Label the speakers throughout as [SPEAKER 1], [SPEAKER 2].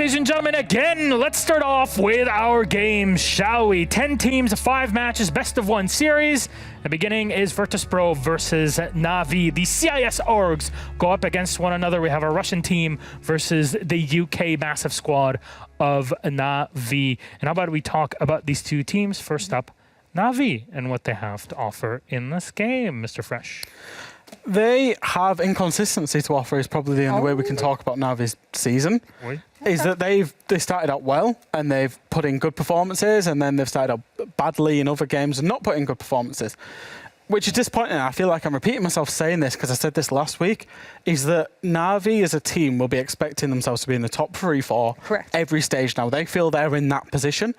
[SPEAKER 1] ladies and gentlemen, again, let's start off with our games, shall we? 10 teams, 5 matches, best of 1 series. The beginning is VIRTUS.PRO versus Na'Vi. The CIS orgs go up against one another. We have a Russian team versus the UK massive squad of Na'Vi. And how about we talk about these two teams? First up, Na'Vi and what they have to offer in this game, Mr. Fresh.
[SPEAKER 2] They have inconsistency to offer is probably the only way we can talk about Na'Vi's season. Is that they started out well and they've put in good performances, and then they've started out badly in other games and not put in good performances, which is disappointing. I feel like I'm repeating myself saying this because I said this last week, is that Na'Vi as a team will be expecting themselves to be in the top 3-4 every stage now. They feel they're in that position,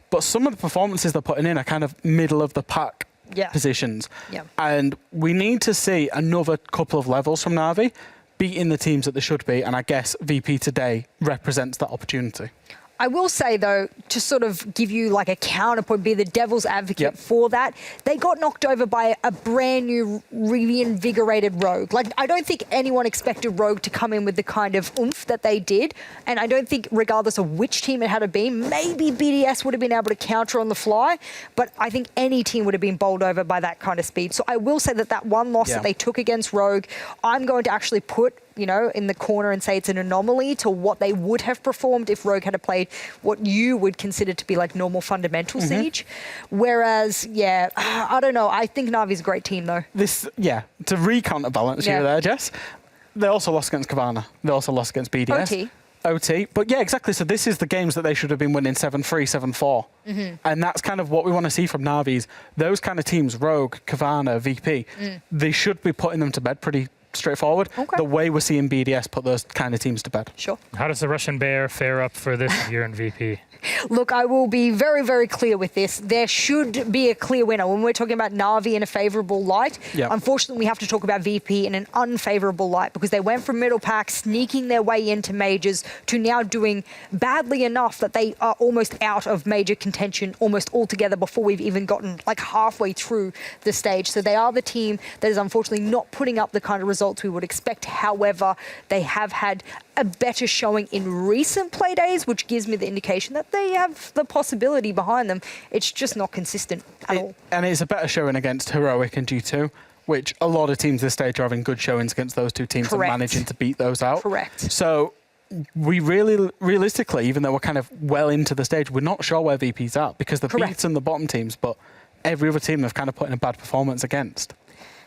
[SPEAKER 2] but some of the performances they're putting in are kind of middle of the pack positions. And we need to see another couple of levels from Na'Vi beating the teams that they should be, and I guess VP today represents that opportunity.
[SPEAKER 3] I will say, though, to sort of give you like a counterpoint, be the devil's advocate for that, they got knocked over by a brand new, reinvigorated Rogue. Like, I don't think anyone expected Rogue to come in with the kind of oomph that they did. And I don't think, regardless of which team it had been, maybe BDS would have been able to counter on the fly. But I think any team would have been bowled over by that kind of speed. So I will say that that one loss that they took against Rogue, I'm going to actually put, you know, in the corner and say it's an anomaly to what they would have performed if Rogue had played what you would consider to be like normal fundamental Siege. Whereas, I don't know. I think Na'Vi's a great team, though.
[SPEAKER 2] To re-counterbalance you there, Jess, they also lost against Kavana. They also lost against BDS. OT. But yeah, exactly. So this is the games that they should have been winning 7-3, 7-4. And that's kind of what we want to see from Na'Vi's. Those kind of teams, Rogue, Kavana, VP, they should be putting them to bed pretty straightforward. The way we're seeing BDS put those kind of teams to bed.
[SPEAKER 1] How does the Russian Bear fare up for this year in VP?
[SPEAKER 3] Look, I will be very, very clear with this. There should be a clear winner. When we're talking about Na'Vi in a favourable light, unfortunately, we have to talk about VP in an unfavourable light because they went from middle pack, sneaking their way into majors, to now doing badly enough that they are almost out of major contention almost altogether before we've even gotten like halfway through the stage. So they are the team that is unfortunately not putting up the kind of results we would expect. However, they have had a better showing in recent play days, which gives me the indication that they have the possibility behind them. It's just not consistent at all.
[SPEAKER 2] And it's a better showing against Heroic and G2, which a lot of teams this stage are having good showings against those two teams and managing to beat those out. So we really, realistically, even though we're kind of well into the stage, we're not sure where VP's at because they've beaten the bottom teams, but every other team they've kind of put in a bad performance against.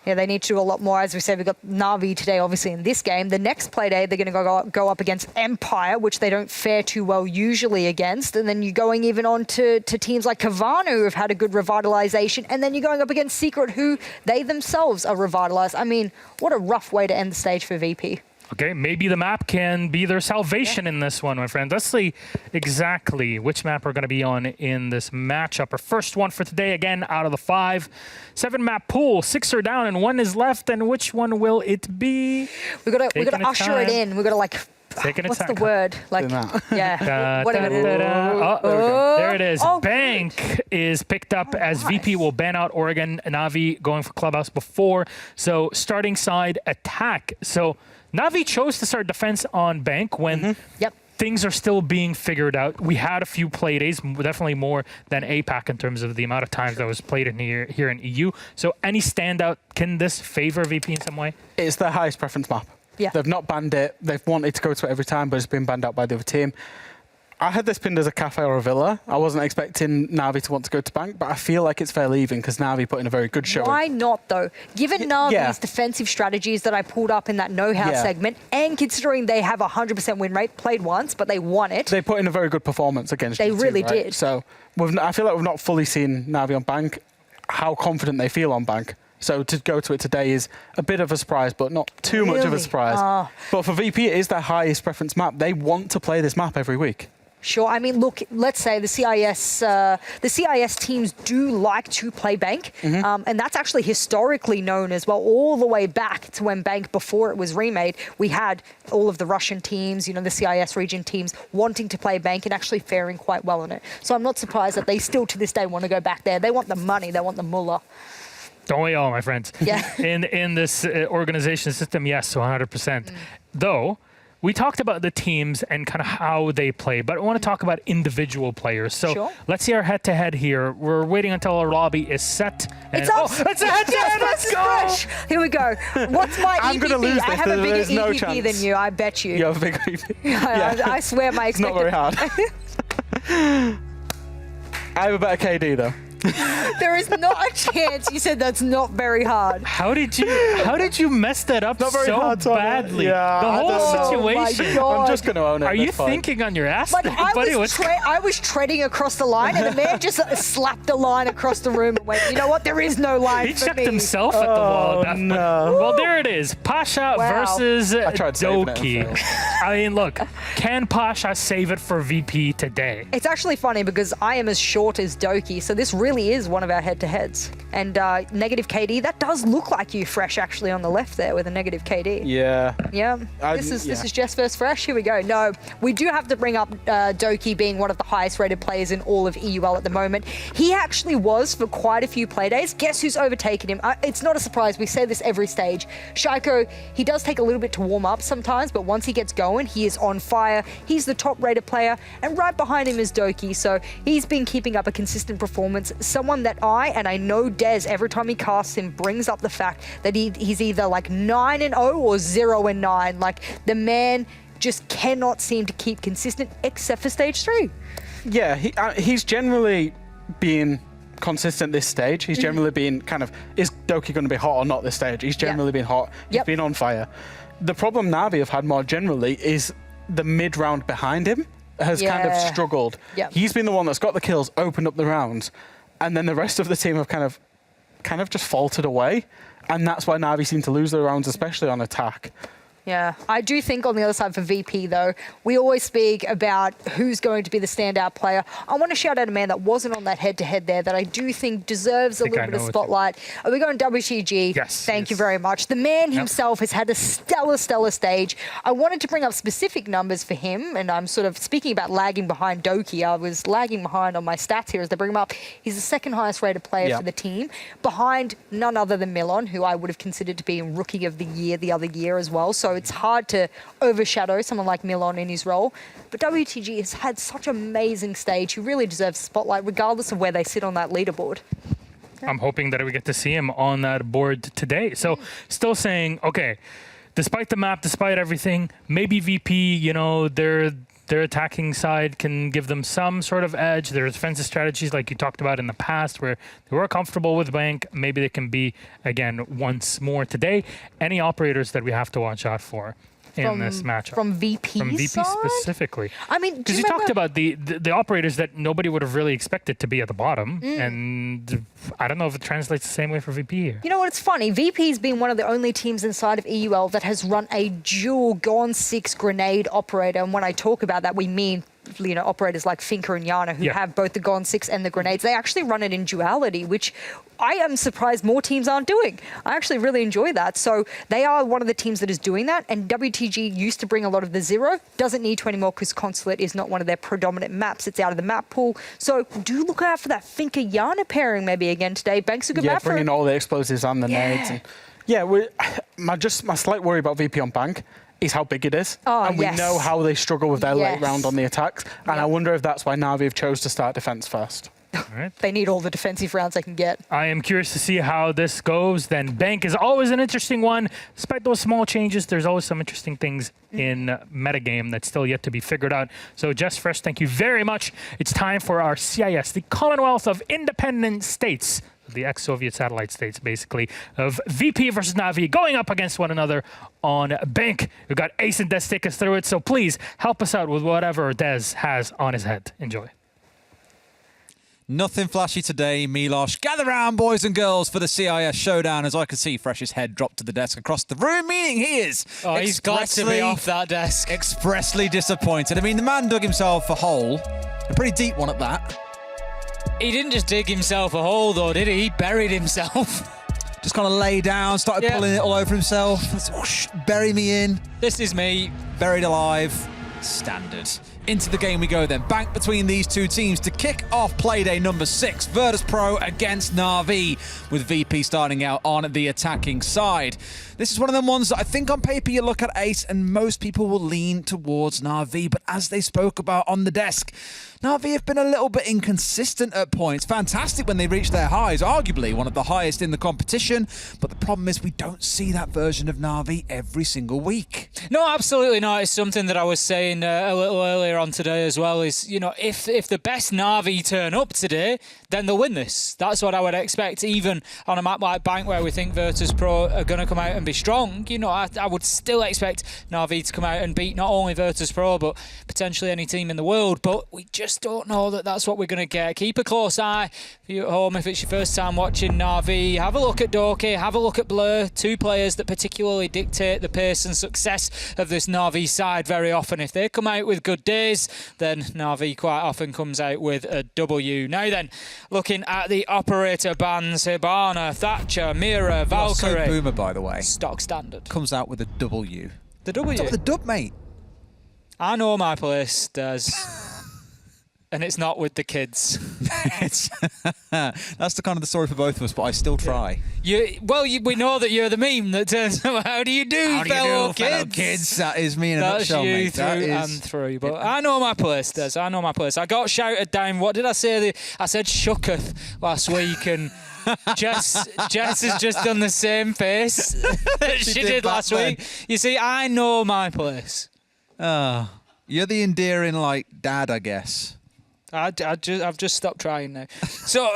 [SPEAKER 3] Yeah, they need to do a lot more. As we said, we've got Na'Vi today, obviously, in this game. The next play day, they're going to go up against Empire, which they don't fare too well usually against. And then you're going even on to teams like Kavana, who have had a good revitalization. And then you're going up against Secret, who they themselves are revitalized. I mean, what a rough way to end the stage for VP.
[SPEAKER 1] Okay, maybe the map can be their salvation in this one, my friends. Let's see exactly which map we're going to be on in this matchup. Our first one for today, again, out of the 5. 7-map pool, 6 are down and 1 is left. And which one will it be?
[SPEAKER 3] We've got to usher it in. We've got to, like, what's the word? Like, whatever it is.
[SPEAKER 1] There it is. Bank is picked up as VP will ban out Oregon. Na'Vi going for Clubhouse before. So starting side attack. So Na'Vi chose to start defense on Bank when things are still being figured out. We had a few play days, definitely more than APAC in terms of the amount of times that was played in here in EU. So any standout, can this favor VP in some way?
[SPEAKER 2] It's their highest preference map. They've not banned it. They've wanted to go to it every time, but it's been banned out by the other team. I had this pinned as a cafe or a villa. I wasn't expecting Na'Vi to want to go to Bank, but I feel like it's fairly even because Na'Vi put in a very good showing.
[SPEAKER 3] Why not, though? Given Na'Vi's defensive strategies that I pulled up in that know-how segment, and considering they have a 100% win rate, played once, but they won it.
[SPEAKER 2] They put in a very good performance against
[SPEAKER 3] They
[SPEAKER 2] G2,
[SPEAKER 3] really did.
[SPEAKER 2] So I feel like we've not fully seen Na'Vi on Bank, how confident they feel on Bank. So to go to it today is a bit of a surprise, but not too much of a surprise. But for VP, it is their highest preference map. They want to play this map every week.
[SPEAKER 3] Sure. I mean, look, let's say the CIS teams do like to play Bank, and that's actually historically known as well, all the way back to when Bank, before it was remade, we had all of the Russian teams, you know, the CIS region teams wanting to play Bank and actually faring quite well on it. So I'm not surprised that they still, to this day, want to go back there. They want the money. They want the mullah.
[SPEAKER 1] Don't we all, my friends?
[SPEAKER 3] Yeah.
[SPEAKER 1] In this organization system, yes, 100%. Though, we talked about the teams and kind of how they play, but I want to talk about individual players. So
[SPEAKER 3] Sure.
[SPEAKER 1] let's see our head-to-head here. We're waiting until our lobby is set. And,
[SPEAKER 3] It's up.
[SPEAKER 1] It's a head-to-head. Let's go.
[SPEAKER 3] Fresh. Here we go. What's my
[SPEAKER 2] I'm
[SPEAKER 3] EPP?
[SPEAKER 2] gonna lose
[SPEAKER 3] I
[SPEAKER 2] this.
[SPEAKER 3] have a bigger
[SPEAKER 2] There's no
[SPEAKER 3] EPP
[SPEAKER 2] chance.
[SPEAKER 3] than you. I bet you.
[SPEAKER 2] You have a big EPP.
[SPEAKER 3] I swear my
[SPEAKER 2] It's not very hard. I have a better KD though.
[SPEAKER 3] There is not a chance you said that's not very hard.
[SPEAKER 1] How did you mess that up
[SPEAKER 2] Not very
[SPEAKER 1] so
[SPEAKER 2] hard, Tom.
[SPEAKER 1] badly?
[SPEAKER 2] Yeah,
[SPEAKER 1] the
[SPEAKER 2] I
[SPEAKER 1] whole
[SPEAKER 2] don't know.
[SPEAKER 1] situation.
[SPEAKER 3] Oh my God.
[SPEAKER 2] I'm just going to own it.
[SPEAKER 1] Are you
[SPEAKER 2] that's fine.
[SPEAKER 1] thinking on your ass,
[SPEAKER 3] Like
[SPEAKER 1] there, buddy?
[SPEAKER 3] I was treading across the line, and the man just slapped the line across the room and went, "You know what? There is no line
[SPEAKER 1] He
[SPEAKER 3] for
[SPEAKER 1] chucked
[SPEAKER 3] me."
[SPEAKER 1] himself at the wall.
[SPEAKER 2] Oh, no.
[SPEAKER 1] Well, there it is. Pasha
[SPEAKER 3] Wow.
[SPEAKER 1] versus
[SPEAKER 2] I tried saving it and
[SPEAKER 1] Doki.
[SPEAKER 2] failed.
[SPEAKER 1] I mean, look, can Pasha save it for VP today?
[SPEAKER 3] It's actually funny because I am as short as Doki, so this really is one of our head-to-heads. And negative KD, that does look like you, Fresh, actually on the left there with a negative KD.
[SPEAKER 2] Yeah.
[SPEAKER 3] Yeah, this is Jess versus Fresh. Here we go. No, we do have to bring up Doki being one of the highest-rated players in all of EUL at the moment. He actually was for quite a few playdays. Guess who's overtaken him? It's not a surprise. We say this every stage. Shaiko, he does take a little bit to warm up sometimes, but once he gets going, he is on fire. He's the top-rated player, and right behind him is Doki. So he's been keeping up a consistent performance. Someone that I know Dez, every time he casts him, brings up the fact that he's either like 9-0 or 0-9. Like, the man just cannot seem to keep consistent, except for stage 3.
[SPEAKER 2] Yeah, he's generally been consistent this stage. He's generally been kind of, is Doki going to be hot or not this stage? He's generally been hot. He's been on fire. The problem Na'Vi have had more generally is the mid-round behind him has kind of struggled. He's been the one that's got the kills, opened up the rounds, and then the rest of the team have kind of just faltered away, and that's why Na'Vi seem to lose their rounds, especially on attack.
[SPEAKER 3] Yeah, I do think on the other side for VP, though, we always speak about who's going to be the standout player. I want to shout out a man that wasn't on that head-to-head there that I do think deserves a little bit of spotlight. Are we going WTG?
[SPEAKER 1] Yes.
[SPEAKER 3] Thank you very much. The man himself has had a stellar stage. I wanted to bring up specific numbers for him, and I'm sort of speaking about lagging behind Doki. I was lagging behind on my stats here as they bring him up. He's the second highest rated player for the team, behind none other than Milon, who I would have considered to be Rookie of the Year the other year as well. So it's hard to overshadow someone like Milon in his role. But WTG has had such an amazing stage. He really deserves the spotlight, regardless of where they sit on that leaderboard.
[SPEAKER 1] I'm hoping that we get to see him on that board today. So still saying, okay, despite the map, despite everything, maybe VP, you know, their attacking side can give them some sort of edge. Their defensive strategies, like you talked about in the past, where they were comfortable with Bank, maybe they can be, again, once more today. Any operators that we have to watch out for in this matchup?
[SPEAKER 3] From VP side?
[SPEAKER 1] Specifically.
[SPEAKER 3] I mean,
[SPEAKER 1] because you talked about the operators that nobody would have really expected to be at the bottom, and I don't know if it translates the same way for VP here.
[SPEAKER 3] You know what, it's funny. VP's been one of the only teams inside of EUL that has run a dual Gone 6 grenade operator, and when I talk about that, we mean, you know, operators like Finker and Yana who have both the Gone 6 and the grenades. They actually run it in duality, which I am surprised more teams aren't doing. I actually really enjoy that. So they are one of the teams that is doing that, and WTG used to bring a lot of the Zero. Doesn't need to anymore because Consulate is not one of their predominant maps. It's out of the map pool. So do look out for that Finker Yana pairing maybe again today. Bank's a good map for
[SPEAKER 2] bringing all the explosives and the nades. And my slight worry about VP on Bank is how big it is. And we know how they struggle with their late round on the attacks. And I wonder if that's why Na'Vi have chose to start defense first.
[SPEAKER 1] All right.
[SPEAKER 3] They need all the defensive rounds they can get.
[SPEAKER 1] I am curious to see how this goes. Then Bank is always an interesting one. Despite those small changes, there's always some interesting things in metagame that's still yet to be figured out. So Jess Fresh, thank you very much. It's time for our CIS, the Commonwealth of Independent States, the ex-Soviet satellite states, basically, of VP versus Na'Vi going up against one another on Bank. We've got Ace and Des take us through it, so please help us out with whatever Des has on his head. Enjoy.
[SPEAKER 4] Nothing flashy today, Milosh. Gather round, boys and girls, for the CIS showdown. As I can see Fresh's head drop to the desk across the room, meaning he is
[SPEAKER 5] he's got to be off that desk.
[SPEAKER 4] Expressly disappointed. I mean, the man dug himself a hole, a pretty deep one at that.
[SPEAKER 5] He didn't just dig himself a hole, though, did he? He buried himself.
[SPEAKER 4] Just kind of lay down, started pulling it all over himself. Whoosh, bury me in.
[SPEAKER 5] This is me.
[SPEAKER 4] Buried alive. Standard. Into the game we go then. Bank between these two teams to kick off Playday number 6. VIRTUS.PRO against Na'Vi, with VP starting out on the attacking side. This is one of them ones that I think on paper you look at Ace and most people will lean towards Na'Vi, but as they spoke about on the desk, Na'Vi have been a little bit inconsistent at points. Fantastic when they reach their highs, arguably one of the highest in the competition, but the problem is we don't see that version of Na'Vi every single week.
[SPEAKER 5] No, absolutely not. It's something that I was saying a little earlier on today as well, is, you know, if the best Na'Vi turn up today, then they'll win this. That's what I would expect, even on a map like Bank where we think VIRTUS.PRO are going to come out and be strong. You know, I would still expect Na'Vi to come out and beat not only VIRTUS.PRO, but potentially any team in the world, but we just don't know that that's what we're going to get. Keep a close eye for you at home if it's your first time watching Na'Vi. Have a look at Doki, have a look at Blur, two players that particularly dictate the pace and success of this Na'Vi side very often. If they come out with good days, then Na'Vi quite often comes out with a W. Now then, looking at the operator bands, Hibana, Thatcher, Mira, Valkyrie.
[SPEAKER 4] So Boomer, by the way.
[SPEAKER 5] Stock standard.
[SPEAKER 4] Comes out with a W.
[SPEAKER 5] The W?
[SPEAKER 4] What's up with the dub, mate?
[SPEAKER 5] I know my place, Des. And it's not with the kids.
[SPEAKER 4] That's the kind of the story for both of us, but I still try.
[SPEAKER 5] We know that you're the meme that turns up. How do you do, fellow kids?
[SPEAKER 4] That is me in a nutshell,
[SPEAKER 5] you
[SPEAKER 4] mate.
[SPEAKER 5] through and through. But I know my place, Des. I know my place. I got shouted down. What did I say? I said shucketh last week, and Jess has just done the same face that she did last week. You see, I know my place.
[SPEAKER 4] Oh, you're the endearing, like, dad, I guess.
[SPEAKER 5] I've just stopped trying now. So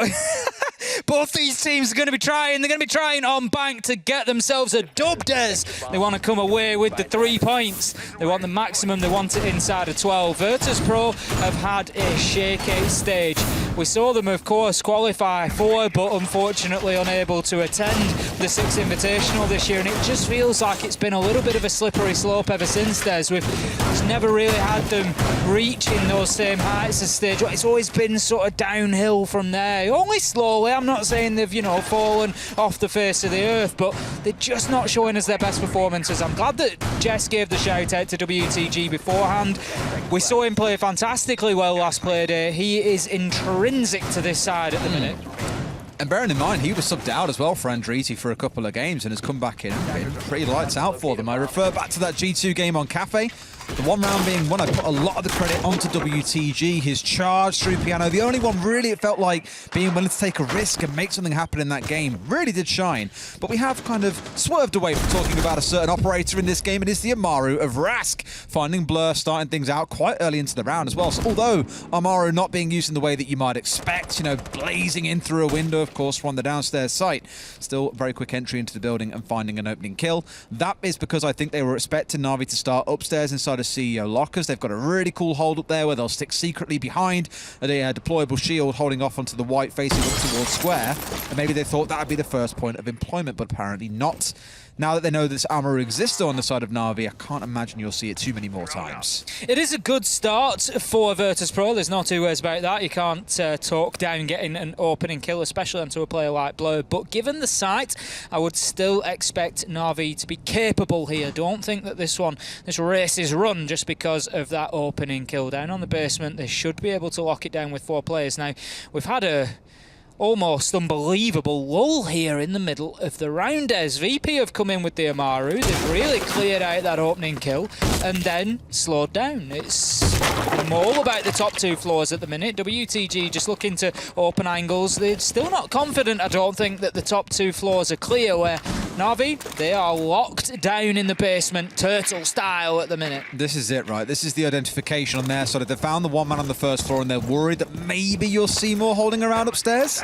[SPEAKER 5] both these teams are going to be trying. They're going to be trying on Bank to get themselves a dub, Des. They want to come away with the 3 points. They want the maximum. They want it inside of 12. VIRTUS.PRO have had a shaky stage. We saw them, of course, qualify for, but unfortunately unable to attend the 6th Invitational this year. And it just feels like it's been a little bit of a slippery slope ever since, Des. We've just never really had them reaching those same heights as stage. It's always been sort of downhill from there, only slowly. I'm not saying they've, fallen off the face of the earth, but they're just not showing us their best performances. I'm glad that Jess gave the shout out to WTG beforehand. We saw him play fantastically well last Playday. He is intrinsic to this side at the minute.
[SPEAKER 4] And bearing in mind, he was subbed out as well for Andretti for a couple of games and has come back in and been pretty lights out for them. I refer back to that G2 game on Cafe. The one round being one, I put a lot of the credit onto WTG. His charge through piano, the only one really it felt like being willing to take a risk and make something happen in that game, really did shine. But we have kind of swerved away from talking about a certain operator in this game. It is the Amaru of Rask, finding Blur, starting things out quite early into the round as well. So although Amaru not being used in the way that you might expect, blazing in through a window, of course, from the downstairs site, still very quick entry into the building and finding an opening kill. That is because I think they were expecting Na'Vi to start upstairs inside of CEO lockers. They've got a really cool hold up there where they'll stick secretly behind a deployable shield holding off onto the white facing up towards square, and maybe they thought that would be the first point of employment, but apparently not. Now that they know this Amaru exists on the side of Na'Vi, I can't imagine you'll see it too many more times.
[SPEAKER 5] It is a good start for VIRTUS.PRO. There's no two ways about that. You can't talk down getting an opening kill, especially onto a player like Blur. But given the site, I would still expect Na'Vi to be capable here. Don't think that this race is run just because of that opening kill. Down on the basement, they should be able to lock it down with 4 players. Now, we've had a almost unbelievable lull here in the middle of the round as VP have come in with the Amaru. They've really cleared out that opening kill and then slowed down. It's all about the top 2 floors at the minute. WTG just looking to open angles. They're still not confident, I don't think, that the top 2 floors are clear, where Na'Vi, they are locked down in the basement, turtle style at the minute.
[SPEAKER 4] This is it, right? This is the identification on their side. They found the one man on the first floor and they're worried that maybe you'll see more holding around upstairs.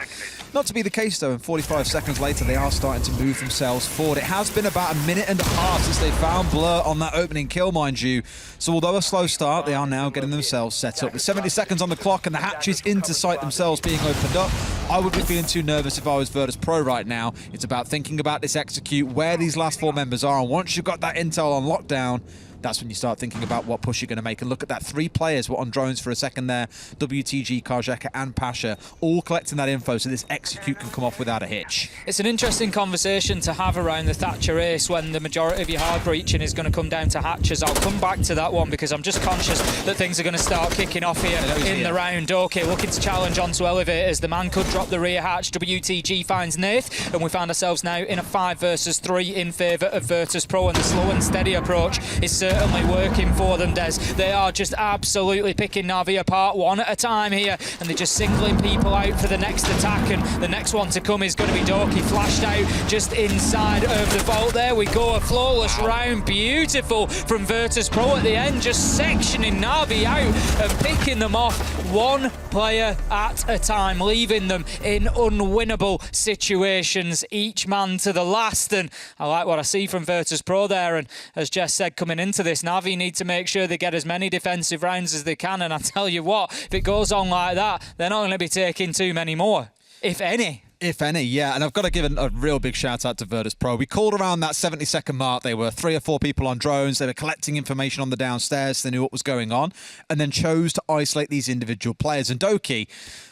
[SPEAKER 4] Not to be the case, though, and 45 seconds later, they are starting to move themselves forward. It has been about a minute and a half since they found Blur on that opening kill, mind you. So although a slow start, they are now getting themselves set up. With 70 seconds on the clock and the hatches into sight themselves being opened up, I would be feeling too nervous if I was VIRTUS.PRO right now. It's about thinking about this execute, where these last 4 members are, and once you've got that intel on lockdown, that's when you start thinking about what push you're going to make. And look at that, 3 players were on drones for a second there. WTG, Karjeka and Pasha all collecting that info so this execute can come off without a hitch.
[SPEAKER 5] It's an interesting conversation to have around the Thatcher Ace when the majority of your hard breaching is going to come down to hatches. I'll come back to that one because I'm just conscious that things are going to start kicking off here in the round. Okay, looking to challenge onto elevators. The man could drop the rear hatch. WTG finds Nath, and we find ourselves now in a 5 versus 3 in favour of VIRTUS.PRO, and the slow and steady approach is certainly working for them, Des. They are just absolutely picking Na'Vi apart one at a time here, and they're just singling people out for the next attack, and the next one to come is going to be Doki, flashed out just inside of the vault. There we go, a flawless round. Beautiful from VIRTUS.PRO at the end, just sectioning Na'Vi out and picking them off one player at a time, leaving them in unwinnable situations, each man to the last. And I like what I see from VIRTUS.PRO there, and as Jess said, coming into this, Na'Vi need to make sure they get as many defensive rounds as they can, and I tell you what, if it goes on like that, they're not going to be taking too many more, if any.
[SPEAKER 4] If any, yeah. And I've got to give a real big shout out to VIRTUS.PRO. We called around that 70-second mark. They were 3 or 4 people on drones. They were collecting information on the downstairs. They knew what was going on, and then chose to isolate these individual players. And Doki,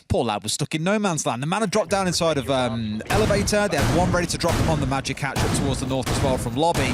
[SPEAKER 4] poor lad, was stuck in no man's land. The man had dropped down inside of elevator. They had one ready to drop him on the magic hatch up towards the north as well from lobby.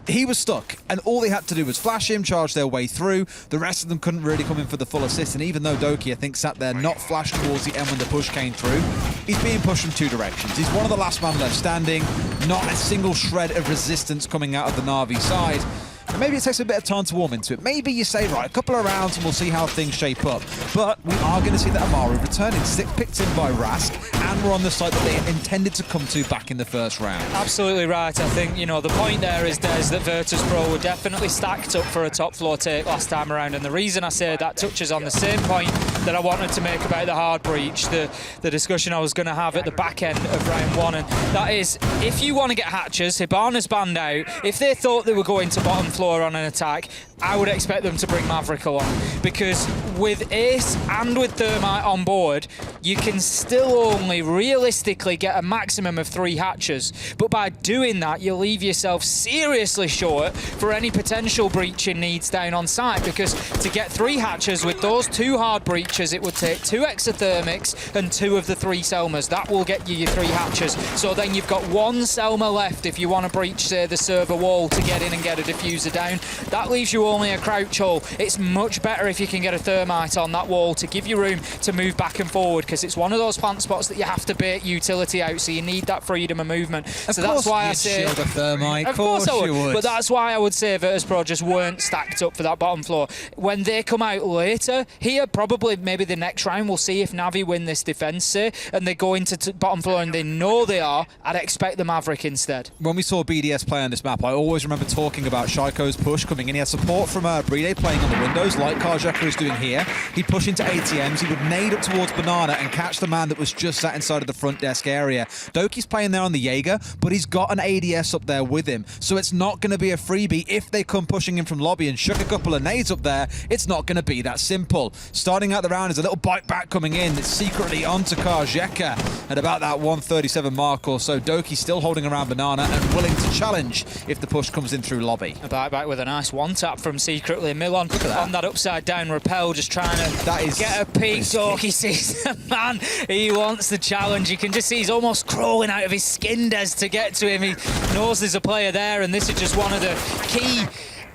[SPEAKER 4] He was stuck, and all they had to do was flash him, charge their way through. The rest of them couldn't really come in for the full assist, and even though Doki, I think, sat there not flashed towards the end when the push came through, he's being pushed from 2 directions. He's one of the last man left standing, not a single shred of resistance coming out of the Na'Vi side. And maybe it takes a bit of time to warm into it. Maybe you say, right, a couple of rounds and we'll see how things shape up. But we are going to see that Amaru returning, picked in by Rask, and we're on the side that they intended to come to back in the first round.
[SPEAKER 5] Absolutely right. I think, you know, the point there is, Des, that VIRTUS.PRO were definitely stacked up for a top floor take last time around. And the reason I say that touches on the same point that I wanted to make about the hard breach, the discussion I was going to have at the back end of round 1. And that is, if you want to get hatches, Hibana's banned out. If they thought they were going to bottom floor on an attack, I would expect them to bring Maverick along, because with Ace and with Thermite on board, you can still only realistically get a maximum of 3 hatches. But by doing that, you leave yourself seriously short for any potential breaching needs down on site, because to get 3 hatches with those 2 hard breaches, it would take 2 exothermics and 2 of the 3 Selmas. That will get you your 3 hatches. So then you've got 1 Selma left if you want to breach, say, the server wall to get in and get a diffuser down. That leaves you only a crouch hole. It's much better if you can get a thermite on that wall to give you room to move back and forward, because it's one of those plant spots that you have to bait utility out, so you need that freedom of movement. So that's why I say,
[SPEAKER 4] shield a thermite.
[SPEAKER 5] Of course I
[SPEAKER 4] would.
[SPEAKER 5] But that's why I would say VIRTUS.PRO just weren't stacked up for that bottom floor. When they come out later here, probably maybe the next round, we'll see if Na'Vi win this defense, say, and they go into bottom floor and they know they are, I'd expect the Maverick instead.
[SPEAKER 4] When we saw BDS play on this map, I always remember talking about Shaiko's push coming in. He had support from Playday playing on the windows, like Karjeka is doing here. He'd push into ATMs, he would nade up towards Banana and catch the man that was just sat inside of the front desk area. Doki's playing there on the Jaeger, but he's got an ADS up there with him, so it's not going to be a freebie. If they come pushing in from lobby and chuck a couple of nades up there, it's not going to be that simple. Starting out the round is a little bite back coming in. It's secretly onto Karjeka at about that 137 mark or so. Doki still holding around Banana and willing to challenge if the push comes in through lobby.
[SPEAKER 5] A bite back with a nice one-tap from secretly Milon on that upside-down rappel, just trying to get a peek. Doki sees the man. He wants the challenge. You can just see he's almost crawling out of his skin, Des, to get to him. He knows there's a player there, and this is just one of the key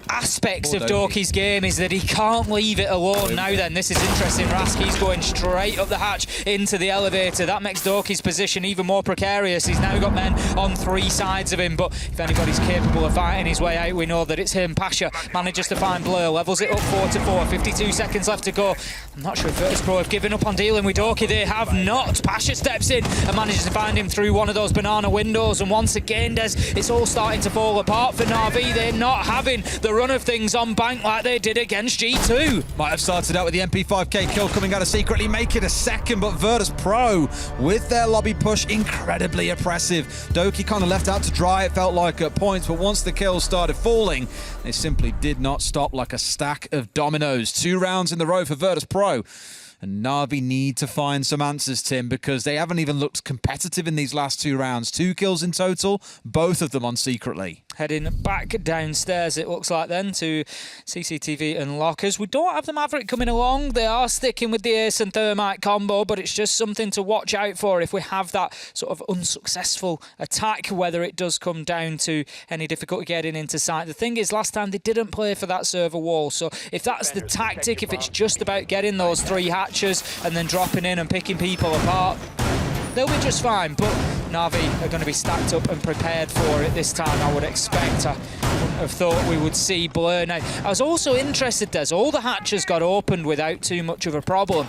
[SPEAKER 5] aspects of Doki's game, is that he can't leave it alone. Now then, this is interesting. Rask, he's going straight up the hatch into the elevator. That makes Doki's position even more precarious. He's now got men on 3 sides of him, but if anybody's capable of fighting his way out, we know that it's him. Pasha manages to find Blur, levels it up 4-4, 52 seconds left to go. I'm not sure if VIRTUS.PRO have given up on dealing with Doki. They have not. Pasha steps in and manages to find him through one of those banana windows, and once again, Des, it's all starting to fall apart for Na'Vi. They're not having the run of things on bank like they did against G2.
[SPEAKER 4] Might have started out with the MP5K kill coming out of secretly make it a second, but VIRTUS.PRO with their lobby push, incredibly oppressive. Doki kind of left out to dry, it felt like, at points, but once the kills started falling, they simply did not stop like a stack of dominoes. 2 rounds in the row for VIRTUS.PRO. And Na'Vi need to find some answers, Tim, because they haven't even looked competitive in these last 2 rounds. 2 kills in total, both of them on secretly.
[SPEAKER 5] Heading back downstairs, it looks like then, to CCTV and lockers. We don't have the Maverick coming along. They are sticking with the Ace and Thermite combo, but it's just something to watch out for if we have that sort of unsuccessful attack, whether it does come down to any difficulty getting into sight. The thing is, last time they didn't play for that server wall, so if that's the tactic, if it's just about getting those 3 hatches and then dropping in and picking people apart, they'll be just fine. But Na'Vi are going to be stacked up and prepared for it this time, I would expect. I wouldn't have thought we would see Blur. Now, I was also interested, Des, all the hatches got opened without too much of a problem.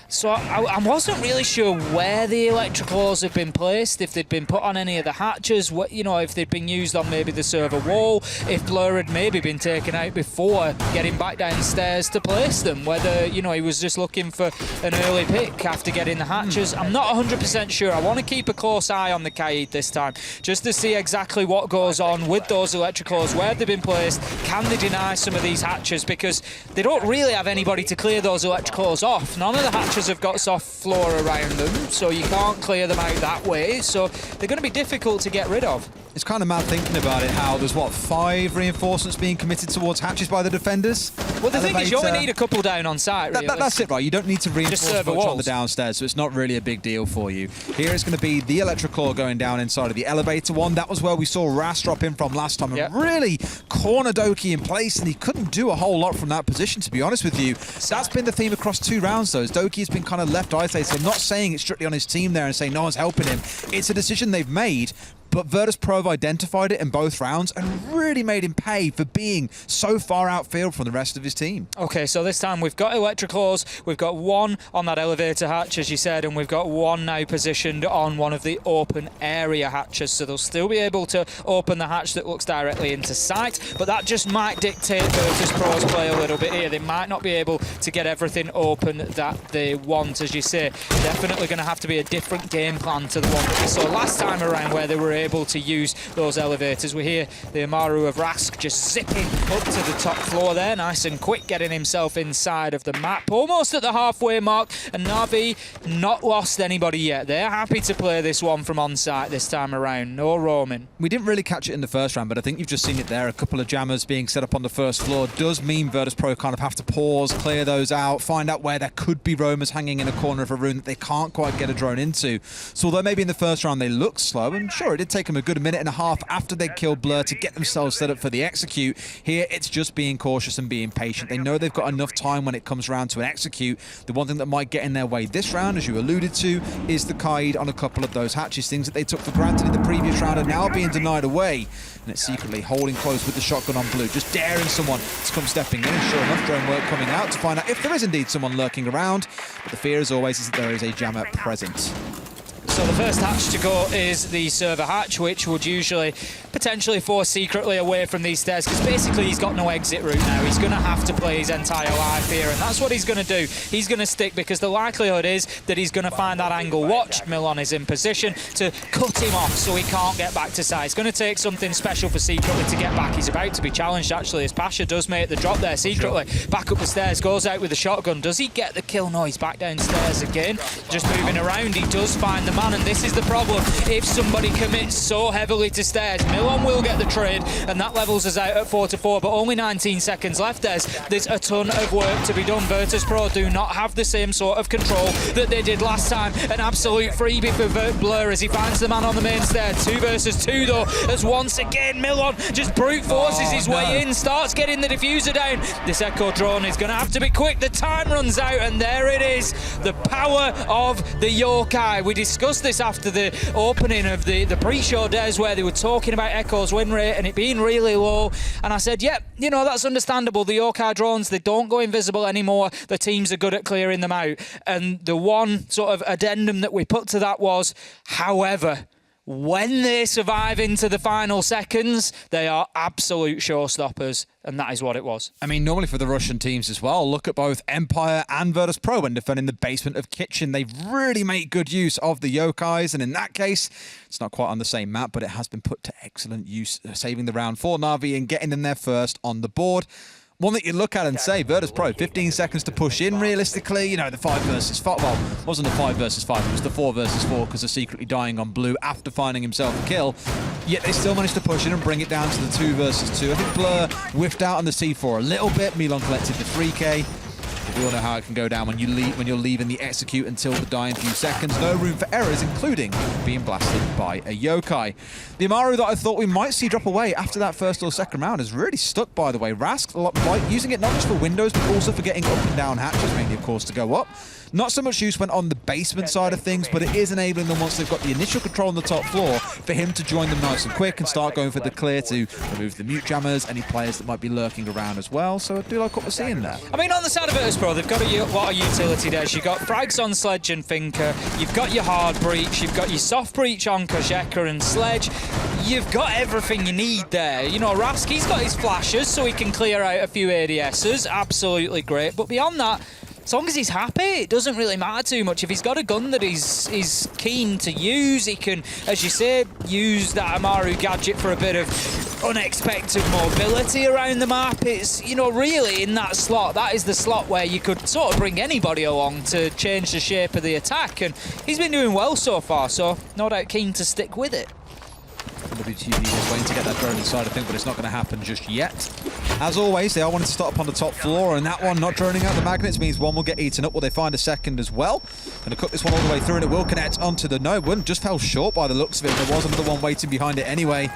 [SPEAKER 5] So I wasn't really sure where the electricals have been placed, if they'd been put on any of the hatches, if they'd been used on maybe the server wall, if Blur had maybe been taken out before getting back downstairs to place them, whether, he was just looking for an early pick after getting the hatches. I'm not 100% sure. I want to keep a close eye on the Kaid this time, just to see exactly what goes on with those electricals, where they've been placed, can they deny some of these hatches, because they don't really have anybody to clear those electricals off. None of the hatches have got soft floor around them, so you can't clear them out that way, so they're going to be difficult to get rid of.
[SPEAKER 4] It's kind of mad thinking about it, how there's, 5 reinforcements being committed towards hatches by the defenders?
[SPEAKER 5] Well, the thing is, you only need a couple down on site, really.
[SPEAKER 4] That's it, right? You don't need to reinforce much on the downstairs, so it's not really a big deal for you. Here it's going to be the electrical going down inside of the elevator one. That was where we saw Ras drop in from last time and really corner Doki in place, and he couldn't do a whole lot from that position, to be honest with you. That's been the theme across 2 rounds, though, as Doki has been kind of left isolated. So I'm not saying it's strictly on his team there and saying no one's helping him. It's a decision they've made. But VIRTUS.PRO have identified it in both rounds and really made him pay for being so far outfield from the rest of his team. Okay,
[SPEAKER 5] so this time we've got electricals, we've got 1 on that elevator hatch, as you said, and we've got 1 now positioned on one of the open area hatches. So they'll still be able to open the hatch that looks directly into sight, but that just might dictate VIRTUS.PRO's play a little bit here. They might not be able to get everything open that they want, as you say. Definitely going to have to be a different game plan to the one that we saw last time around, where they were able to use those elevators. We hear the Amaru of Rask just zipping up to the top floor there, nice and quick, getting himself inside of the map, almost at the halfway mark, and Na'Vi not lost anybody yet. They're happy to play this one from on site this time around, no roaming.
[SPEAKER 4] We didn't really catch it in the first round, but I think you've just seen it there. A couple of jammers being set up on the first floor does mean VIRTUS.PRO kind of have to pause, clear those out, find out where there could be roamers hanging in a corner of a room that they can't quite get a drone into. So although maybe in the first round they looked slow, and sure, it did take them a good minute and a half after they killed Blur to get themselves set up for the execute. Here, it's just being cautious and being patient. They know they've got enough time when it comes around to an execute. The one thing that might get in their way this round, as you alluded to, is the Kaid on a couple of those hatches. Things that they took for granted in the previous round are now being denied away. And it's secretly holding close with the shotgun on Blue, just daring someone to come stepping in. And sure enough, drone work coming out to find out if there is indeed someone lurking around. But the fear, as always, is that there is a jammer present.
[SPEAKER 5] So the first hatch to go is the server hatch, which would usually potentially force secretly away from these stairs, because basically he's got no exit route now. He's going to have to play his entire life here, and that's what he's going to do. He's going to stick, because the likelihood is that he's going to find that angle watched. Milon is in position to cut him off so he can't get back to side. It's going to take something special for secretly to get back. He's about to be challenged, actually, as Pasha does make the drop there secretly. Back up the stairs, goes out with the shotgun. Does he get the kill? No, he's back downstairs again. Just moving around, he does find the man, and this is the problem. If somebody commits so heavily to stairs, Milon will get the trade, and that levels us out at 4-4, but only 19 seconds left. There's a ton of work to be done. VIRTUS.PRO do not have the same sort of control that they did last time. An absolute freebie for Blur as he finds the man on the main stair. 2 versus 2 though, as once again Milon just brute forces his way in, starts getting the diffuser down. This echo drone is going to have to be quick. The time runs out, and there it is. The power of the Yokai. We discussed this after the opening of the pre-show days, where they were talking about Echo's win rate and it being really low, and I said, yep, you know, that's understandable. The Yokai drones, they don't go invisible anymore. The teams are good at clearing them out. And the one sort of addendum that we put to that was, however, when they survive into the final seconds, they are absolute showstoppers, and that is what it was.
[SPEAKER 4] I mean, normally for the Russian teams as well, look at both Empire and VIRTUS.PRO when defending the basement of Kitchen. They really make good use of the Yokais, and in that case, it's not quite on the same map, but it has been put to excellent use, saving the round for Na'Vi and getting them there first on the board. one that you look at and say, VIRTUS.PRO, 15 seconds to push in realistically. You know, the 5 versus 5, well, it wasn't a 5 versus 5, it was the 4 versus 4 because they're secretly dying on blue after finding himself a kill. Yet they still managed to push in and bring it down to the 2 versus 2. I think Blur whiffed out on the C4 a little bit. Milan collected the 3K. We all know how it can go down when you're leaving the execute until the dying few seconds. No room for errors, including being blasted by a yokai. The Amaru that I thought we might see drop away after that first or second round has really stuck, by the way. Rask, using it not just for windows, but also for getting up and down hatches, mainly, of course, to go up. Not so much use went on the basement side of things, but it is enabling them, once they've got the initial control on the top floor, for him to join them nice and quick and start going for the clear to remove the mute jammers, any players that might be lurking around as well. So I do like what we're seeing there.
[SPEAKER 5] I mean, on the side of VIRTUS.PRO, they've got a lot of utility there. You've got frags on Sledge and Finker, you've got your hard breach, you've got your soft breach on Kozheka and Sledge. You've got everything you need there. You know, Rask, he's got his flashes, so he can clear out a few ADSs. Absolutely great. But beyond that, as long as he's happy, it doesn't really matter too much. If he's got a gun that he's keen to use, he can, as you say, use that Amaru gadget for a bit of unexpected mobility around the map. It's, you know, really in that slot, that is the slot where you could sort of bring anybody along to change the shape of the attack. And he's been doing well so far, so no doubt keen to stick with it.
[SPEAKER 4] WTV is waiting to get that drone inside, I think, but it's not going to happen just yet. As always, they are wanting to start up on the top floor, and that one not droning out the magnets means one will get eaten up. Will they find a second as well? Going to cook this one all the way through, and it will connect onto the no one. Just fell short by the looks of it. There was another one waiting behind it anyway.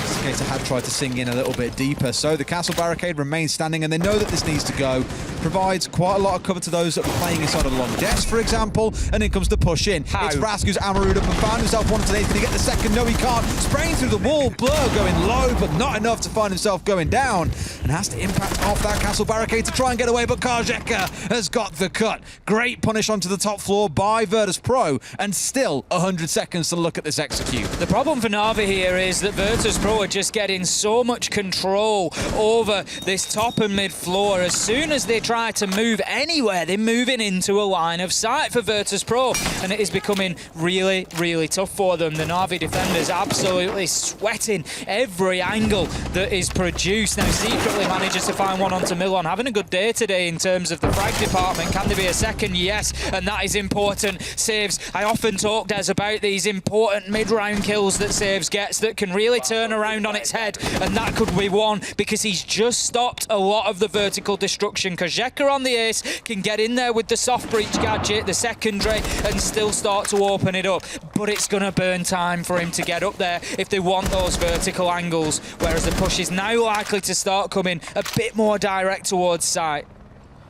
[SPEAKER 4] Skater had tried to sing in a little bit deeper. So the castle barricade remains standing, and they know that this needs to go. Provides quite a lot of cover to those that were playing inside of long desk, for example, and then comes the push in.
[SPEAKER 5] How?
[SPEAKER 4] It's Rask who's Amaru'd up and found himself one today. Can he get the second? No, he can't. Spraying through the wall. Blur going low, but not enough to find himself going down, and has to impact off that castle barricade to try and get away, but Kozheka has got the cut. Great punish onto the top floor by VIRTUS.PRO, and still 100 seconds to look at this execute.
[SPEAKER 5] The problem for Na'Vi here is that VIRTUS.PRO are just getting so much control over this top and mid floor. As soon as they try to move anywhere, they're moving into a line of sight for VIRTUS.PRO, and it is becoming really, really tough for them. The Na'Vi defenders absolutely sweating every angle that is produced. Now, secretly manages to find one onto Milan. Having a good day today in terms of the frag department. Can there be a second? Yes, and that is important. Saves. I often talk, Des, about these important mid-round kills that Saves gets that can really turn around on its head, and that could be one because he's just stopped a lot of the vertical destruction. Kozheka on the ace can get in there with the soft breach gadget, the secondary, and still start to open it up. But it's going to burn time for him to get up there if they want those vertical angles, whereas the push is now likely to start coming a bit more direct towards site.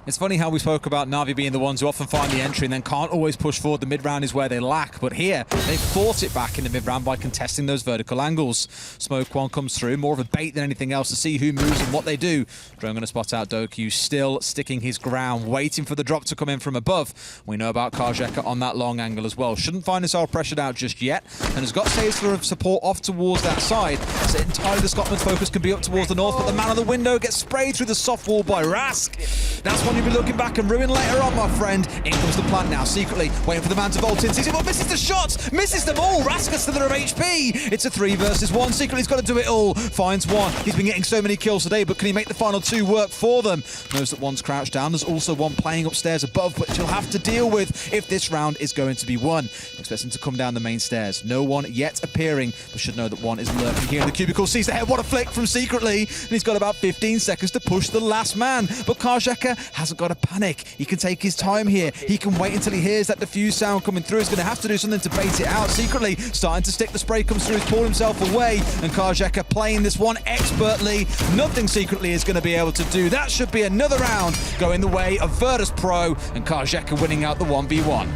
[SPEAKER 4] It's funny how we spoke about Na'Vi being the ones who often find the entry and then can't always push forward. The mid-round is where they lack, but here they fought it back in the mid-round by contesting those vertical angles. Smoke one comes through, more of a bait than anything else to see who moves and what they do. Drone going to spot out Doku, still sticking his ground, waiting for the drop to come in from above. We know about Kozheka on that long angle as well. Shouldn't find himself pressured out just yet, and has got saves for support off towards that side. So entirely the Scotland's focus can be up towards the north, but the man on the window gets sprayed through the soft wall by Rask. That's one you'll be looking back and ruin later on, my friend. In comes the plant now, secretly waiting for the man to vault in. Sees him, but misses the shots, misses them all. Rask gets to the HP. It's a 3 versus 1. Secretly, he's got to do it all. Finds one. He's been getting so many kills today, but can he make the final 2 work for them? Knows that one's crouched down. There's also one playing upstairs above, which he'll have to deal with if this round is going to be won. Expects him to come down the main stairs. No one yet appearing, but should know that one is lurking here in the cubicle. Sees the head. What a flick from Secretly. And he's got about 15 seconds to push the last man. But Kozheka hasn't got a panic. He can take his time here. He can wait until he hears that diffuse sound coming through. He's going to have to do something to bait it out. Secretly starting to stick. The spray comes through. He's pulled himself away. And Kozheka playing this one expertly. Nothing Secretly is going to be able to do. That should be another round going the way of VIRTUS.PRO, and Kozheka winning out the 1v1.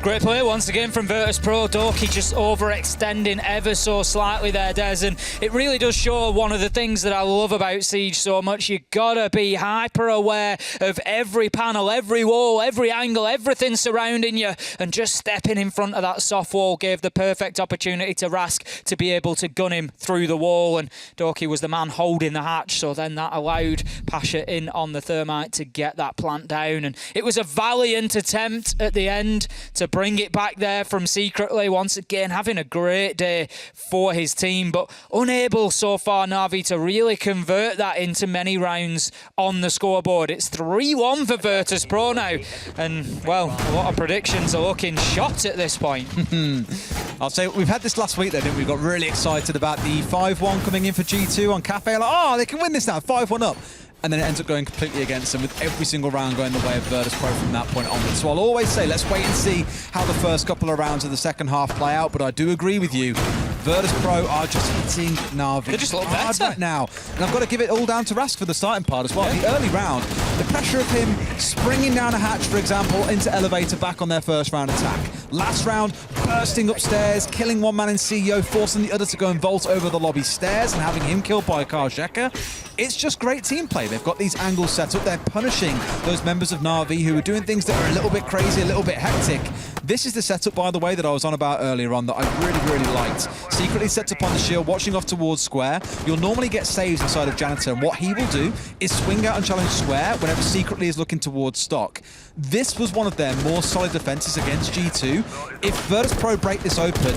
[SPEAKER 5] Great play once again from VIRTUS.PRO. Doki just overextending ever so slightly there, Des, and it really does show one of the things that I love about Siege so much. You gotta be hyper aware of every panel, every wall, every angle, everything surrounding you, and just stepping in front of that soft wall gave the perfect opportunity to Rask to be able to gun him through the wall, and Doki was the man holding the hatch, so then that allowed Pasha in on the thermite to get that plant down, and it was a valiant attempt at the end to bring it back there from Secretly. Once again, having a great day for his team, but unable so far, Na'Vi, to really convert that into many rounds on the scoreboard. It's 3-1 for VIRTUS.PRO now. And, well, a lot of predictions are looking shot at this point.
[SPEAKER 4] I'll say we've had this last week, though, didn't we? We got really excited about the 5-1 coming in for G2 on Cafe. Like, oh, they can win this now, 5-1 up. And then it ends up going completely against them, with every single round going the way of VIRTUS.PRO from that point onwards. So I'll always say, let's wait and see how the first couple of rounds of the second half play out. But I do agree with you. VIRTUS.PRO are just hitting Na'Vi.
[SPEAKER 5] They just look
[SPEAKER 4] hard
[SPEAKER 5] better
[SPEAKER 4] right now. And I've got to give it all down to Rask for the starting part as well. Yeah. The early round, the pressure of him springing down a hatch, for example, into Elevator back on their first round attack. Last round, bursting upstairs, killing one man in CEO, forcing the other to go and vault over the lobby stairs and having him killed by Karjeka. It's just great team play. They've got these angles set up. They're punishing those members of Na'Vi who are doing things that are a little bit crazy, a little bit hectic. This is the setup, by the way, that I was on about earlier on that I really, really liked. Secretly set up on the shield, watching off towards Square. You'll normally get saves inside of Janitor, and what he will do is swing out and challenge Square whenever Secretly is looking towards stock. This was one of their more solid defenses against G2. If VIRTUS.PRO break this open,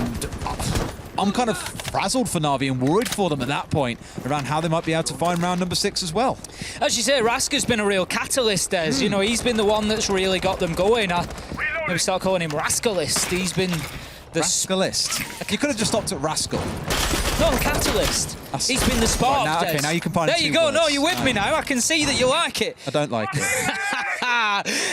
[SPEAKER 4] I'm kind of frazzled for Na'Vi and worried for them at that point around how they might be able to find round number 6 as well.
[SPEAKER 5] As you say, Rask has been a real catalyst, Des. You know, he's been the one that's really got them going. I maybe start calling him Rascalist. He's been the...
[SPEAKER 4] Rascalist? You could have just stopped at Rascal.
[SPEAKER 5] No, Catalyst. He's been the spark,
[SPEAKER 4] right, now, okay, now you can find
[SPEAKER 5] There you go. No, you're with me now. I can see that you like it.
[SPEAKER 4] I don't like it.